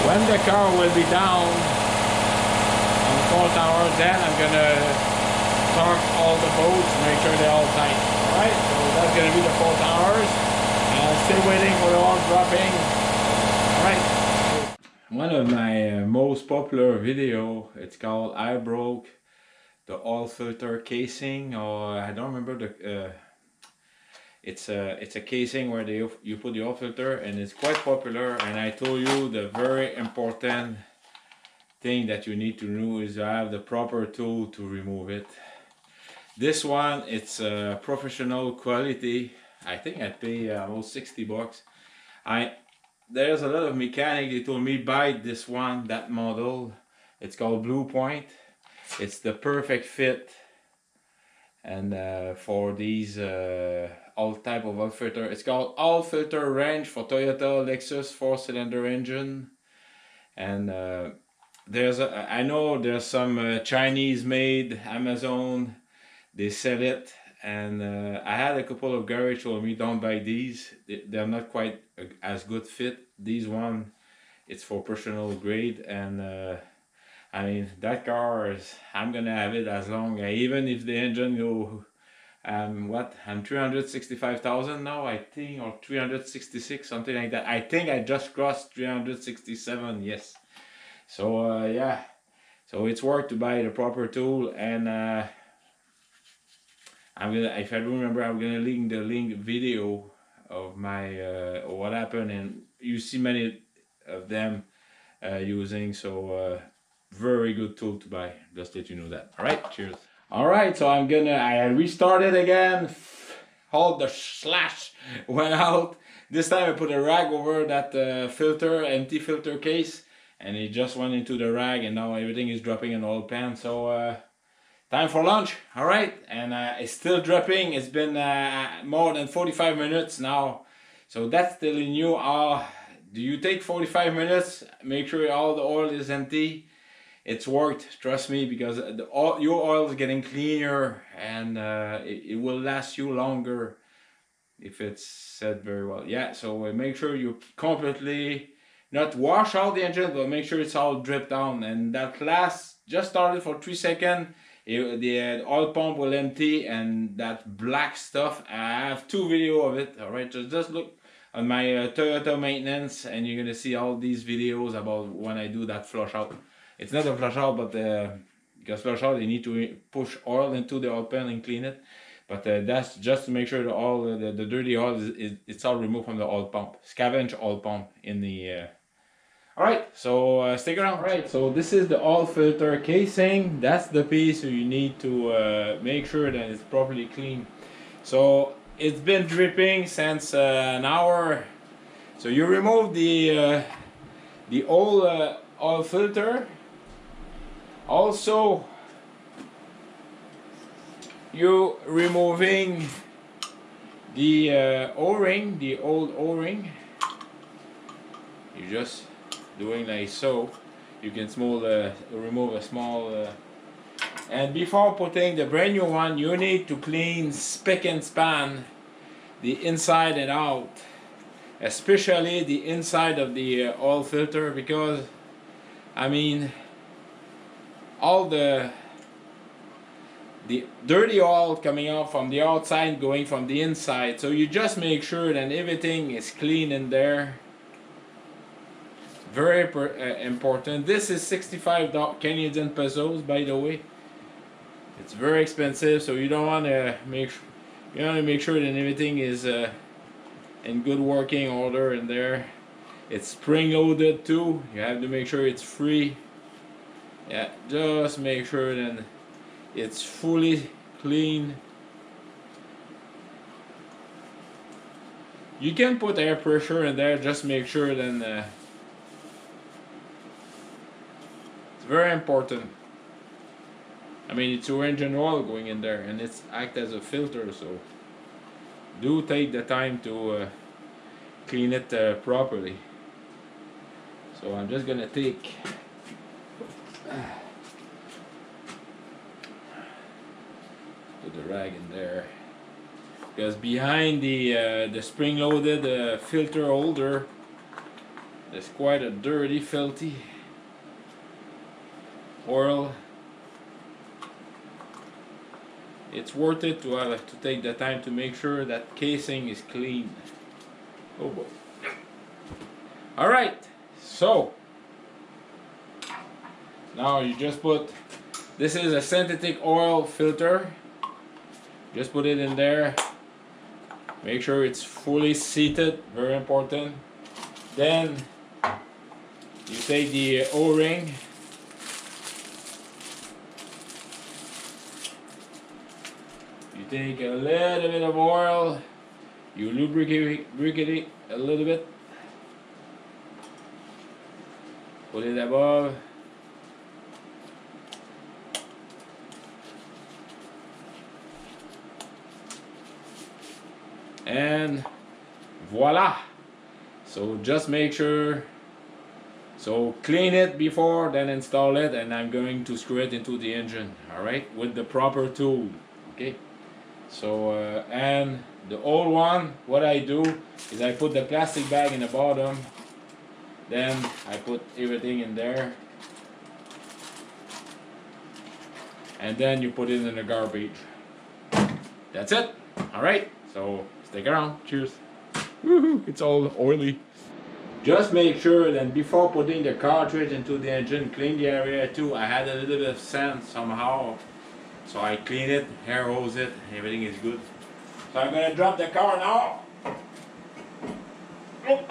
When the car will be down on 4 hours, then I'm gonna torque all the bolts, make sure they're all tight. Alright, so that's gonna be the 4 hours. Still waiting for the oil dropping. Alright. One of my most popular video, it's called I broke the oil filter casing, or I don't remember the it's a casing where you put the oil filter, and it's quite popular. And I told you the very important thing that you need to know is to have the proper tool to remove it. This one, it's professional quality. I think I pay almost 60 bucks. There's a lot of mechanic, they told me buy this one, that model. It's called Blue Point. It's the perfect fit, and for these all type of oil filter. It's called oil filter range for Toyota Lexus 4-cylinder engine. And I know there's some Chinese made, Amazon, they sell it. And I had a couple of garage told me don't buy these. They're not quite as good fit. These one, it's for personal grade. And I mean, that car is, I'm gonna have it as long, even if the engine go, I'm 365,000 now, I think, or 366, something like that. I think I just crossed 367, yes. So yeah, so it's worth to buy the proper tool. And if I remember, I'm gonna link the video of my what happened, and you see many of them using. So very good tool to buy. Just let you know that. All right, cheers. All right, so I restarted again. All the slash went out. This time I put a rag over that filter, empty filter case, and it just went into the rag, and now everything is dropping in the oil pan. So time for lunch. All right, and it's still dripping. It's been more than 45 minutes now, so that's telling you do you take 45 minutes, make sure all the oil is empty. It's worked, trust me, because your oil is getting cleaner, and it will last you longer if it's set very well. Yeah, so make sure you completely not wash out the engine, but make sure it's all dripped down. And that last just started for 3 seconds. The oil pump will empty, and that black stuff, I have 2 videos of it. All right, just look on my Toyota maintenance, and you're gonna see all these videos about when I do that flush out. It's not a flush out, but because flush out, you need to push oil into the oil pan and clean it. But that's just to make sure that all the dirty oil it's all removed from the oil pump, scavenge oil pump in the. All right, so stick around. All right, so this is the oil filter casing. That's the piece, so you need to make sure that it's properly clean. So it's been dripping since an hour. So you remove the old oil filter. Also, you removing the O-ring, the old O-ring. You just doing like so. You can remove a small. And before putting the brand new one, you need to clean spick and span the inside and out, especially the inside of the oil filter, because I mean all the dirty oil coming out from the outside going from the inside. So you just make sure that everything is clean in there. Very important. This is 65 Canadian pesos, by the way. It's very expensive, so you don't want to make sure that everything is in good working order in there. It's spring loaded too. You have to make sure it's free. Yeah, just make sure that it's fully clean. You can put air pressure in there, just make sure that it's very important. I mean, it's your engine oil going in there, and it's act as a filter, so do take the time to clean it properly. So I'm just gonna take put the rag in there, because behind the spring-loaded filter holder, there's quite a dirty, filthy oil. It's worth it to take the time to make sure that casing is clean. Oh boy! All right, so now you just put. This is a synthetic oil filter. Just put it in there. Make sure it's fully seated, very important. Then you take the O-ring. You take a little bit of oil. You lubricate it a little bit. Put it above. And voila. So just make sure, so clean it before, then install it, and I'm going to screw it into the engine, all right, with the proper tool. Okay, so and the old one, what I do is I put the plastic bag in the bottom, then I put everything in there, and then you put it in the garbage. That's it. All right, so stick around. Cheers. Woohoo! It's all oily. Just make sure that before putting the cartridge into the engine, clean the area too. I had a little bit of sand somehow So I clean it, air hose it, everything is good. So I'm gonna drop the car now. Oh.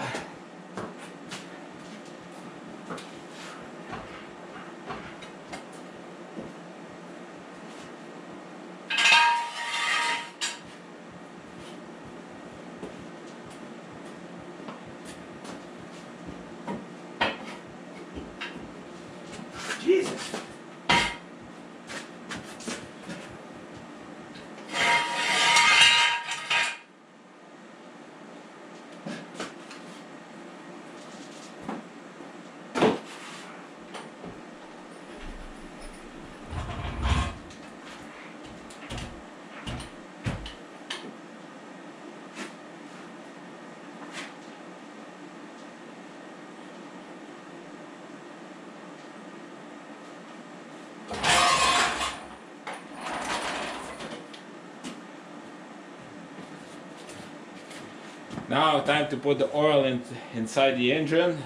Jesus. Now time to put the oil inside the engine.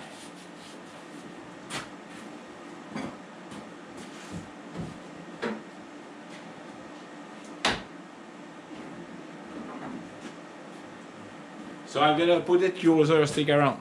So I'm gonna put it closer, stick around.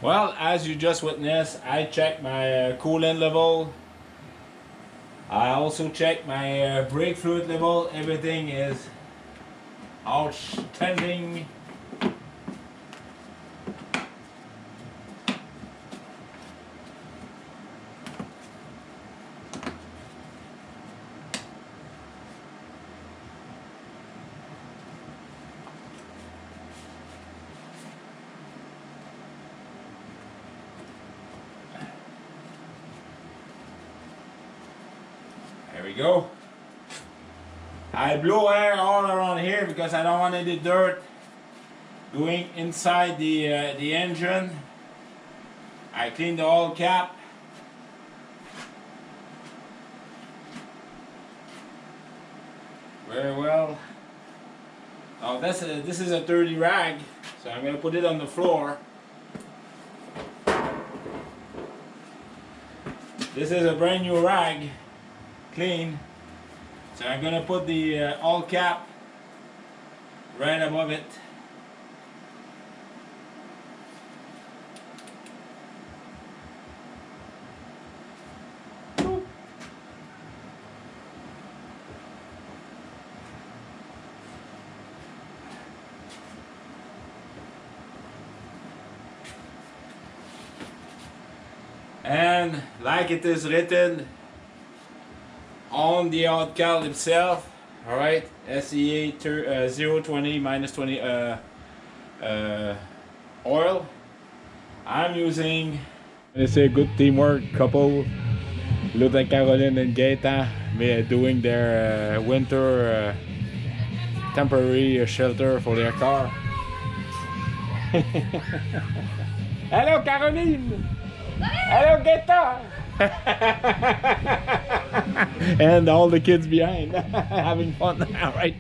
Well, as you just witnessed, I checked my coolant level. I also checked my brake fluid level. Everything is outstanding. There we go. I blow air all around here because I don't want any dirt going inside the engine. I clean the oil cap. Very well. Oh, this is a dirty rag, so I'm gonna put it on the floor. This is a brand new rag, clean. So I'm gonna put the oil cap right above it. And like it is written on the outcal himself, all right, SEA 020 minus 20 oil. I'm using, it's a good teamwork couple, look like Caroline and Gaeta doing their winter temporary shelter for their car. Hello Caroline! Hello Gaeta! And all the kids behind having fun. All right.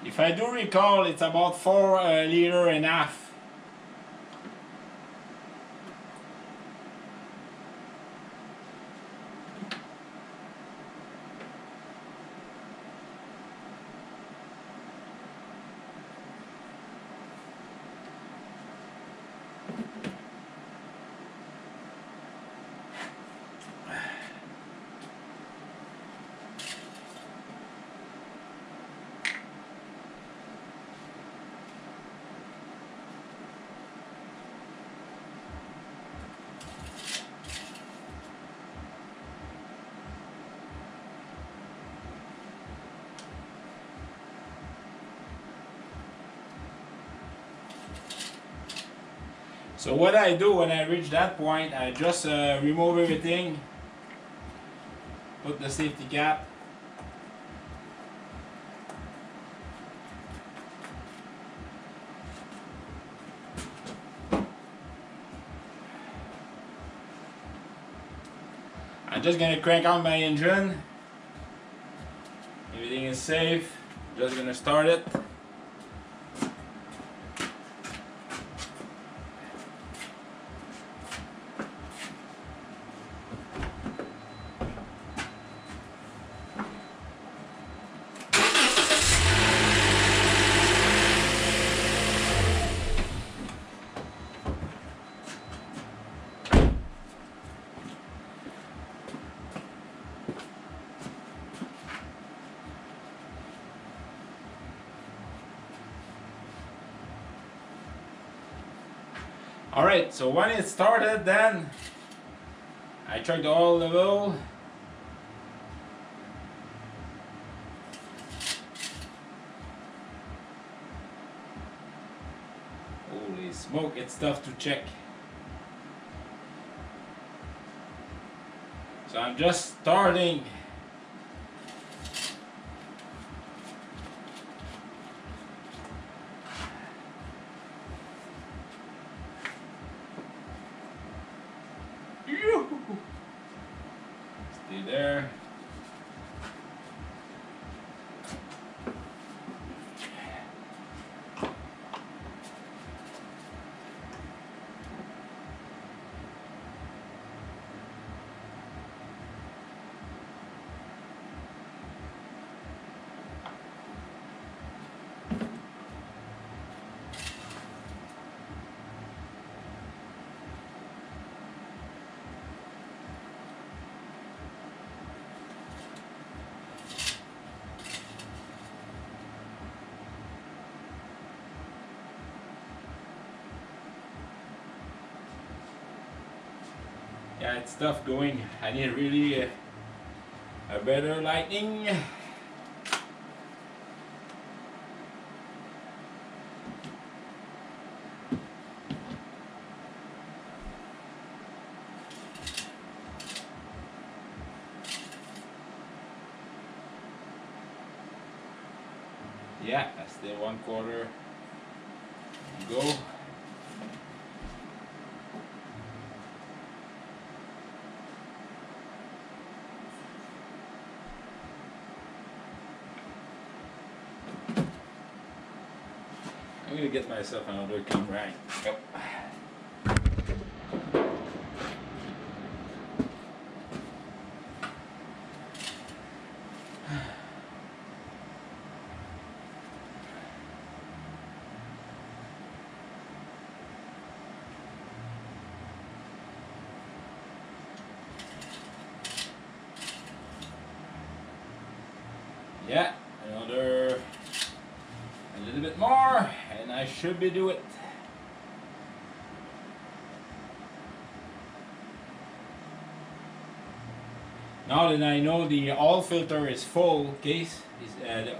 If I do recall, it's about 4.5 liters. So what I do when I reach that point, I just remove everything, put the safety cap, I'm just gonna crank on my engine. Everything is safe. Just gonna start it. Alright, so when it started, then I checked the oil level. Holy smoke, it's tough to check. So I'm just starting. Stay there. Yeah, it's tough going. I need really a better lighting. Yeah, that's the 1/4 go. me get myself another clean rag. Yep. Yeah, another a little bit more and I should be do it. Now that I know the oil filter is full, the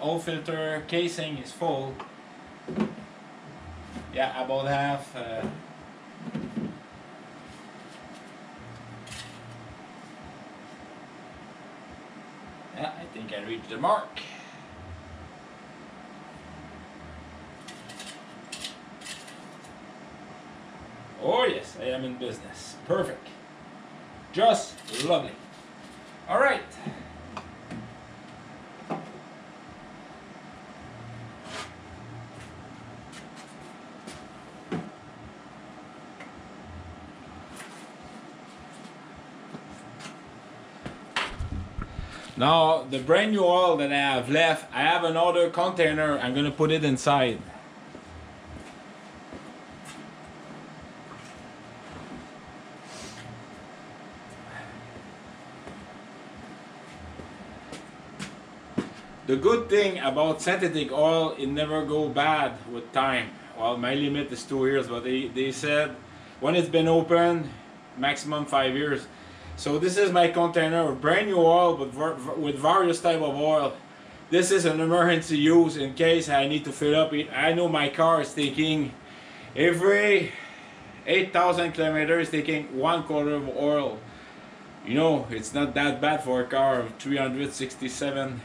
oil filter casing is full. Yeah, about half. Yeah, I think I reached the mark. Oh yes, I am in business. Perfect. Just lovely. All right. Now the brand new oil that I have left, I have another container. I'm gonna put it inside. The good thing about synthetic oil, it never go bad with time. Well, my limit is 2 years, but they said when it's been open, maximum 5 years. So this is my container of brand new oil, but with various type of oil. This is an emergency use in case I need to fill up. I know my car is taking every 8,000 kilometers, taking 1/4 of oil. You know, it's not that bad for a car of 367.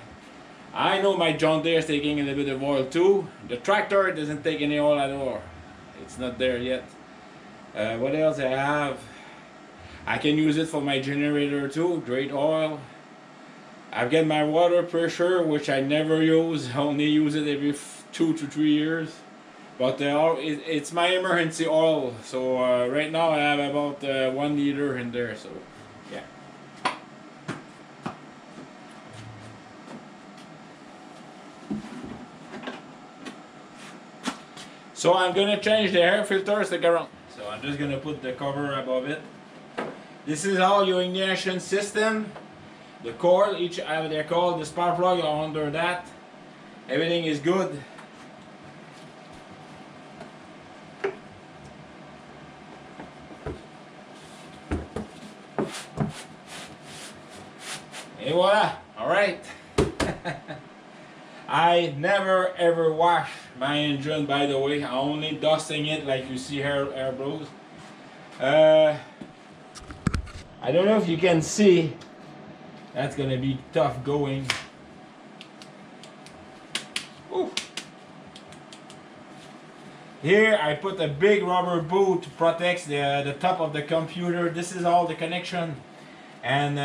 I know my John Deere is taking a little bit of oil too. The tractor doesn't take any oil at all. It's not there yet. What else I have? I can use it for my generator too. Great oil. I've got my water pressure, which I never use. I only use it every 2 to 3 years. But it's my emergency oil. So right now I have about 1 liter in there. So yeah. So I'm gonna change the air filter, stick around. So I'm just gonna put the cover above it. This is all your ignition system. The coil, each have their coil, the spark plug are under that. Everything is good. Et voila, alright. I never ever wash my engine, by the way. I'm only dusting it like you see here, air blows. I don't know if you can see. That's gonna be tough going. Ooh. Here I put a big rubber boot to protect the top of the computer. This is all the connection, and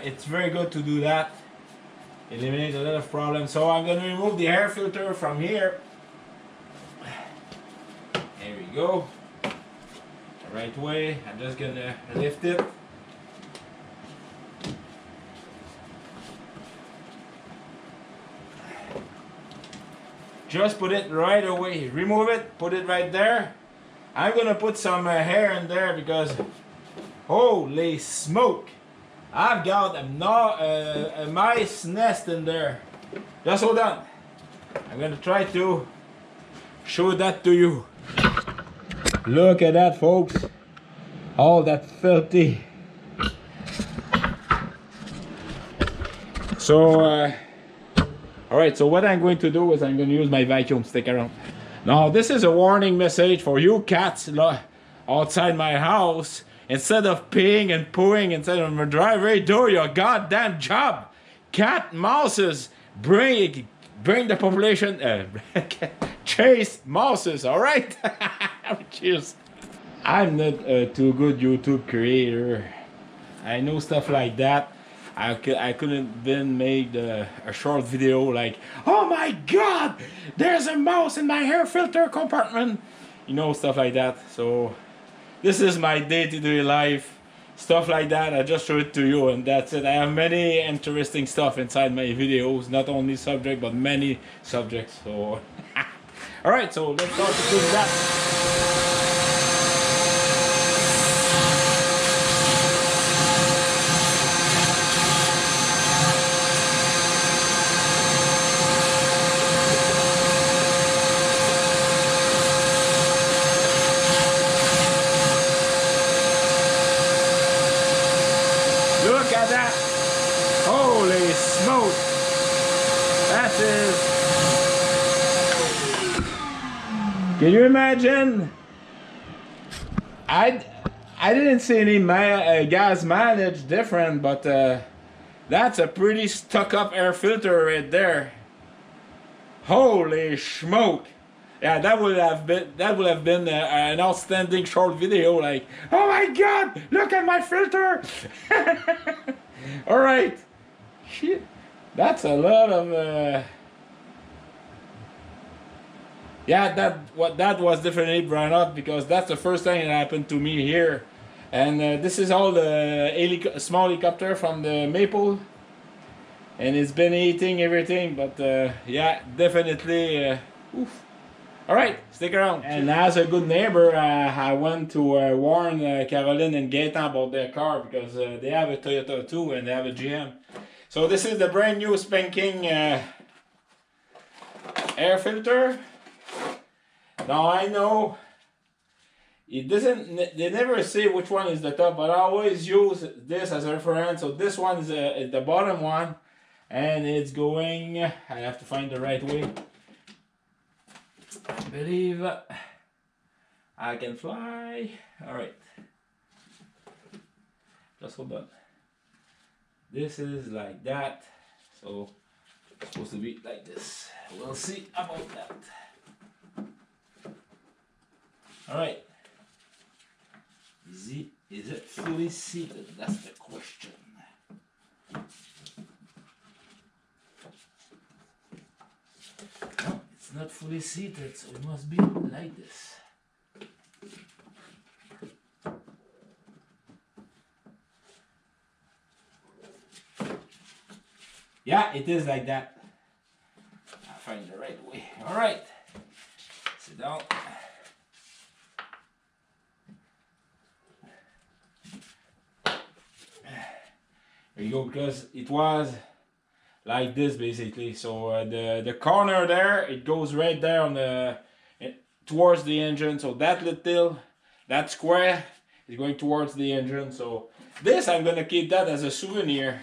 it's very good to do that. Eliminate a lot of problems. So I'm gonna remove the air filter from here. There we go. The right way. I'm just gonna lift it. Just put it right away. Remove it, put it right there. I'm gonna put some hair in there because holy smoke, I've got a mice nest in there. Just hold on. I'm gonna try to show that to you. Look at that, folks. All that filthy. So alright, so what I'm going to do is I'm going to use my vacuum. Stick around. Now this is a warning message for you cats outside my house. Instead of peeing and pooing inside of my driveway, do your goddamn job. Cat, mouses, bring the population, chase mouses, alright? Cheers. I'm not a too good YouTube creator. I know stuff like that. I couldn't then make a short video like, oh my god, there's a mouse in my air filter compartment, you know, stuff like that. So this is my day-to-day life, stuff like that. I just show it to you, and that's it. I have many interesting stuff inside my videos, not only subject but many subjects. So all right, so let's start to do that. Look at that! Holy smoke! That is... Can you imagine? I didn't see any gas mileage different, but that's a pretty stuck up air filter right there. Holy smoke! Yeah, that would have been an outstanding short video. Like, oh my god, look at my filter! All right, shit, that's a lot of. Yeah, that was definitely brown out, because that's the first thing that happened to me here, and this is all the small helicopter from the Maple, and it's been eating everything. But yeah, definitely. Oof. All right, stick around. And as a good neighbor, I went to warn Caroline and Gaetan about their car, because they have a Toyota too and they have a GM. So this is the brand new spanking air filter. Now I know it doesn't. They never say which one is the top, but I always use this as a reference. So this one is the bottom one, and it's going. I have to find the right way. I believe I can fly. All right, just hold on. This is like that, so it's supposed to be like this. We'll see about that. All right, is it fully seated? That's the question. No, it's not fully seated, so it must be like this. Yeah, it is like that. I'll find the right way. All right, sit down. There you go, because it was like this basically. So the corner there, it goes right there on towards the engine. So that square is going towards the engine. So this, I'm gonna keep that as a souvenir,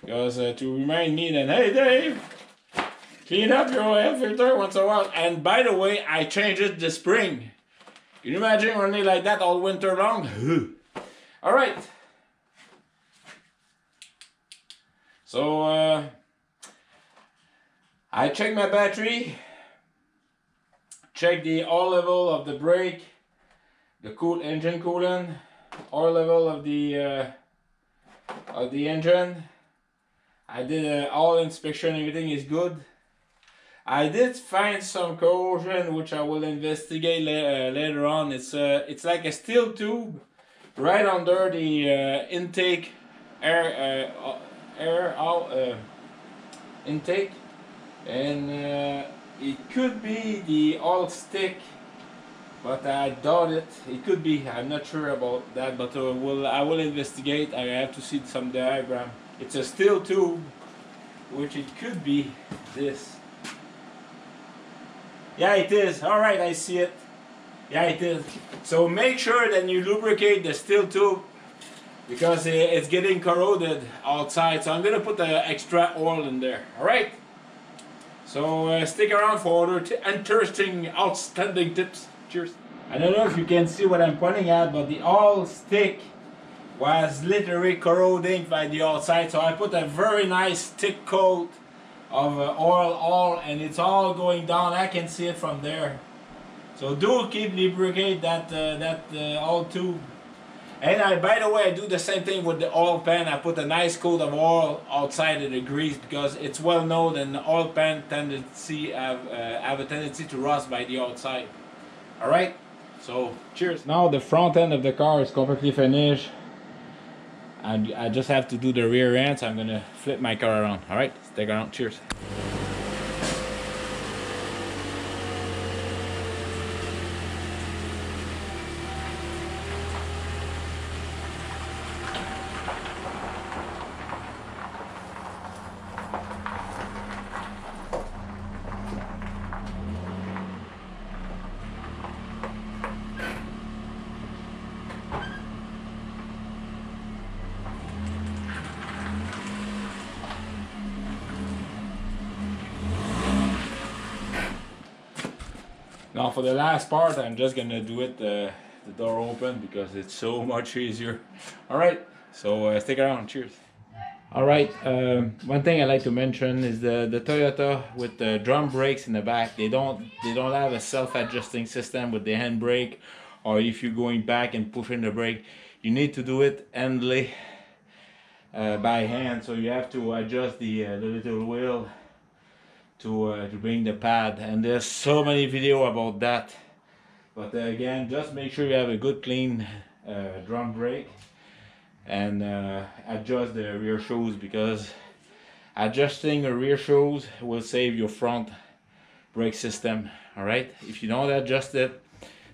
because to remind me that, hey Dave, clean up your air filter once in a while. And by the way, I changed it this spring. Can you imagine running like that all winter long? All right. So I checked my battery, check the oil level of the brake, the engine coolant, oil level of the engine. I did an oil inspection, everything is good. I did find some corrosion, which I will investigate later on. It's like a steel tube right under the intake air intake, and it could be the oil stick, but I doubt it. It could be. I'm not sure about that, but I will investigate. I have to see some diagram. It's a steel tube, which it could be this. Yeah, it is. All right, I see it. Yeah, it is. So make sure that you lubricate the steel tube, because it's getting corroded outside. So I'm gonna put the extra oil in there. All right. So stick around for other interesting, outstanding tips. Cheers. I don't know if you can see what I'm pointing at, but the oil stick was literally corroding by the outside. So I put a very nice thick coat of oil, and it's all going down. I can see it from there. So do keep lubricate that oil tube. And by the way, I do the same thing with the oil pan. I put a nice coat of oil outside of the grease because it's well known that the oil pan have a tendency to rust by the outside. All right. So cheers. Now the front end of the car is completely finished. And I just have to do the rear end, so I'm gonna flip my car around. All right, stick around. Cheers. Now for the last part, I'm just gonna do it the door open because it's so much easier. All right, so stick around. Cheers. All right. One thing I like to mention is the Toyota with the drum brakes in the back. They don't have a self-adjusting system with the handbrake, or if you're going back and pushing the brake, you need to do it handily by hand. So you have to adjust the little wheel to bring the pad. And there's so many videos about that. But again, just make sure you have a good clean drum brake. And adjust the rear shoes, because adjusting the rear shoes will save your front brake system. All right, if you don't adjust it,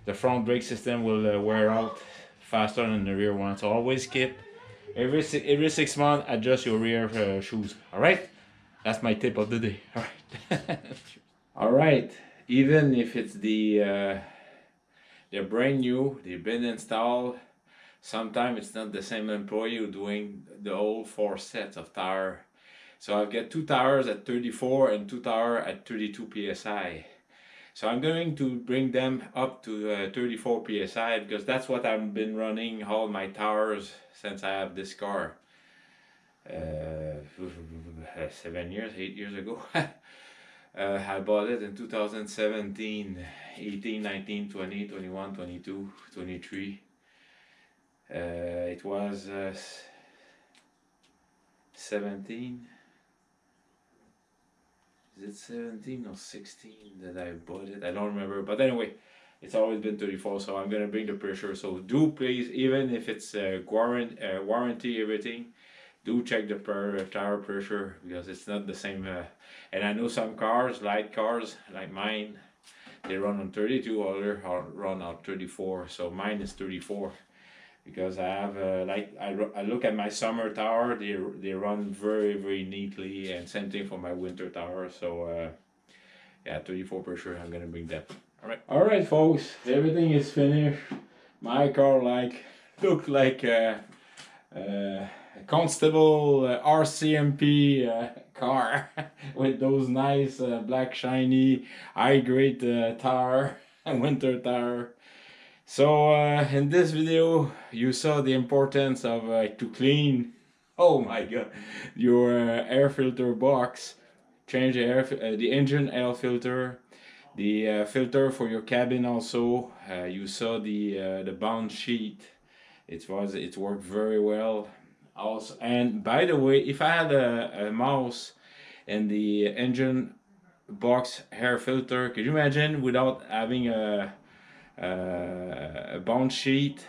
the front brake system will wear out faster than the rear one. So always keep every 6 months adjust your rear shoes. All right, that's my tip of the day. All right. All right, even if it's they're brand new, they've been installed. Sometimes it's not the same employee who doing the whole 4 sets of tire. So I've got 2 tires at 34 and 2 tires at 32 psi. So I'm going to bring them up to 34 psi because that's what I've been running all my tires since I have this car. 7 years, 8 years ago. I bought it in 2017, 18, 19, 20, 21, 22, 23. It was 17. Is it 17 or 16 that I bought it? I don't remember. But anyway, it's always been 34. So I'm gonna bring the pressure. So do please, even if it's warranty everything, do check the tire pressure because it's not the same. And I know some cars, light cars like mine, they run on 32, other run on 34. So mine is 34. Because I have I look at my summer tower, they run very neatly, and same thing for my winter tower. So yeah, 34 pressure. I'm gonna bring that. All right, folks. Everything is finished. My car look like a Constable RCMP car with those nice black shiny high grade tire, winter tire. So in this video you saw the importance of to clean, oh my god, your air filter box, change the engine air filter, the filter for your cabin also. You saw the bound sheet. It worked very well also. And by the way, if I had a mouse in the engine box air filter, could you imagine without having a bond sheet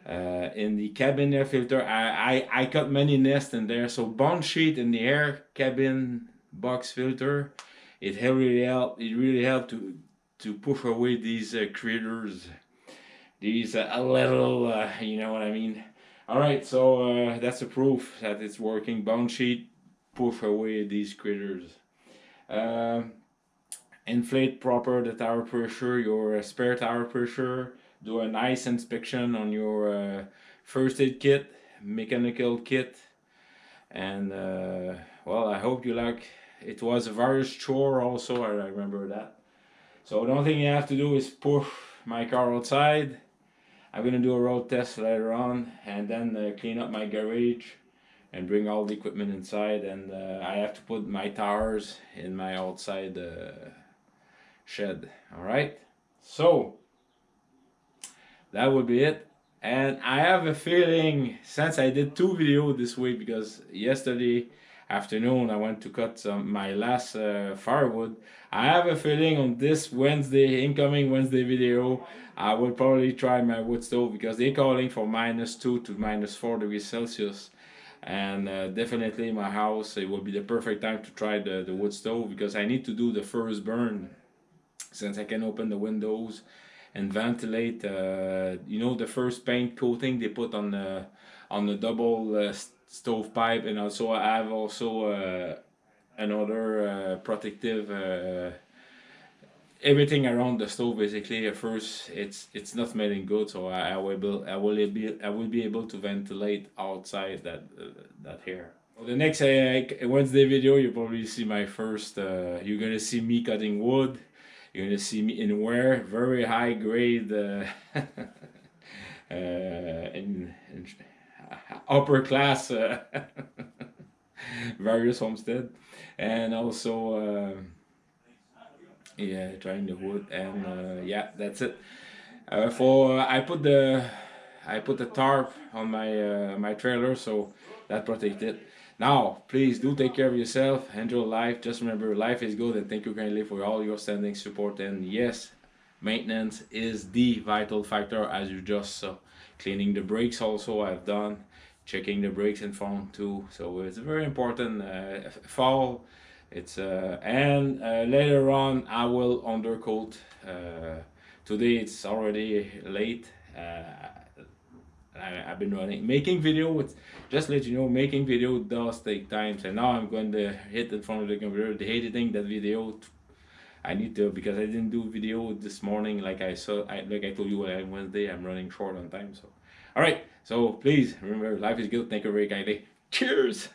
in the cabin air filter? I cut many nests in there. So bond sheet in the air cabin box filter, it really helped to push away these critters, these little you know what I mean. All right, so that's a proof that it's working. Bond sheet push away these critters. Inflate proper the tire pressure, your spare tire pressure. Do a nice inspection on your first aid kit, mechanical kit. And well, I hope you like. It was a various chore also, I remember that. So the only thing you have to do is push my car outside. I'm gonna do a road test later on, and then clean up my garage and bring all the equipment inside. And I have to put my tires in my outside shed. All right, so that would be it. And I have a feeling, since I did two videos this week, because yesterday afternoon I went to cut my last firewood. I have a feeling on this Wednesday, incoming Wednesday video, I will probably try my wood stove, because they're calling for -2 to -4 degrees Celsius. And definitely my house, it will be the perfect time to try the wood stove, because I need to do the first burn, since I can open the windows and ventilate. You know, the first paint coating they put on the double stovepipe, and also I have also another protective. Everything around the stove basically. At first, it's not smelling good, so I will be able to ventilate outside that here. The next Wednesday video, you probably see my first. You're gonna see me cutting wood. You're gonna see me in wear, very high grade, in upper class various homestead, and also yeah, trying the wood, and yeah, that's it. For I put the tarp on my trailer, so that protects it. Now, please do take care of yourself. Enjoy life. Just remember, life is good, and thank you kindly for all your standing support. And yes, maintenance is the vital factor, as you just saw. Cleaning the brakes also I've done. Checking the brakes in front too. So it's very important. Fall. It's and later on I will undercoat. Today it's already late. I've been running making video with, just let you know, making video does take time, and now I'm going to hit in front of the computer, the editing that video. I need to, because I didn't do video this morning, like like I told you on Wednesday, I'm running short on time. So all right, so please remember, life is good. Thank you very kindly. Cheers.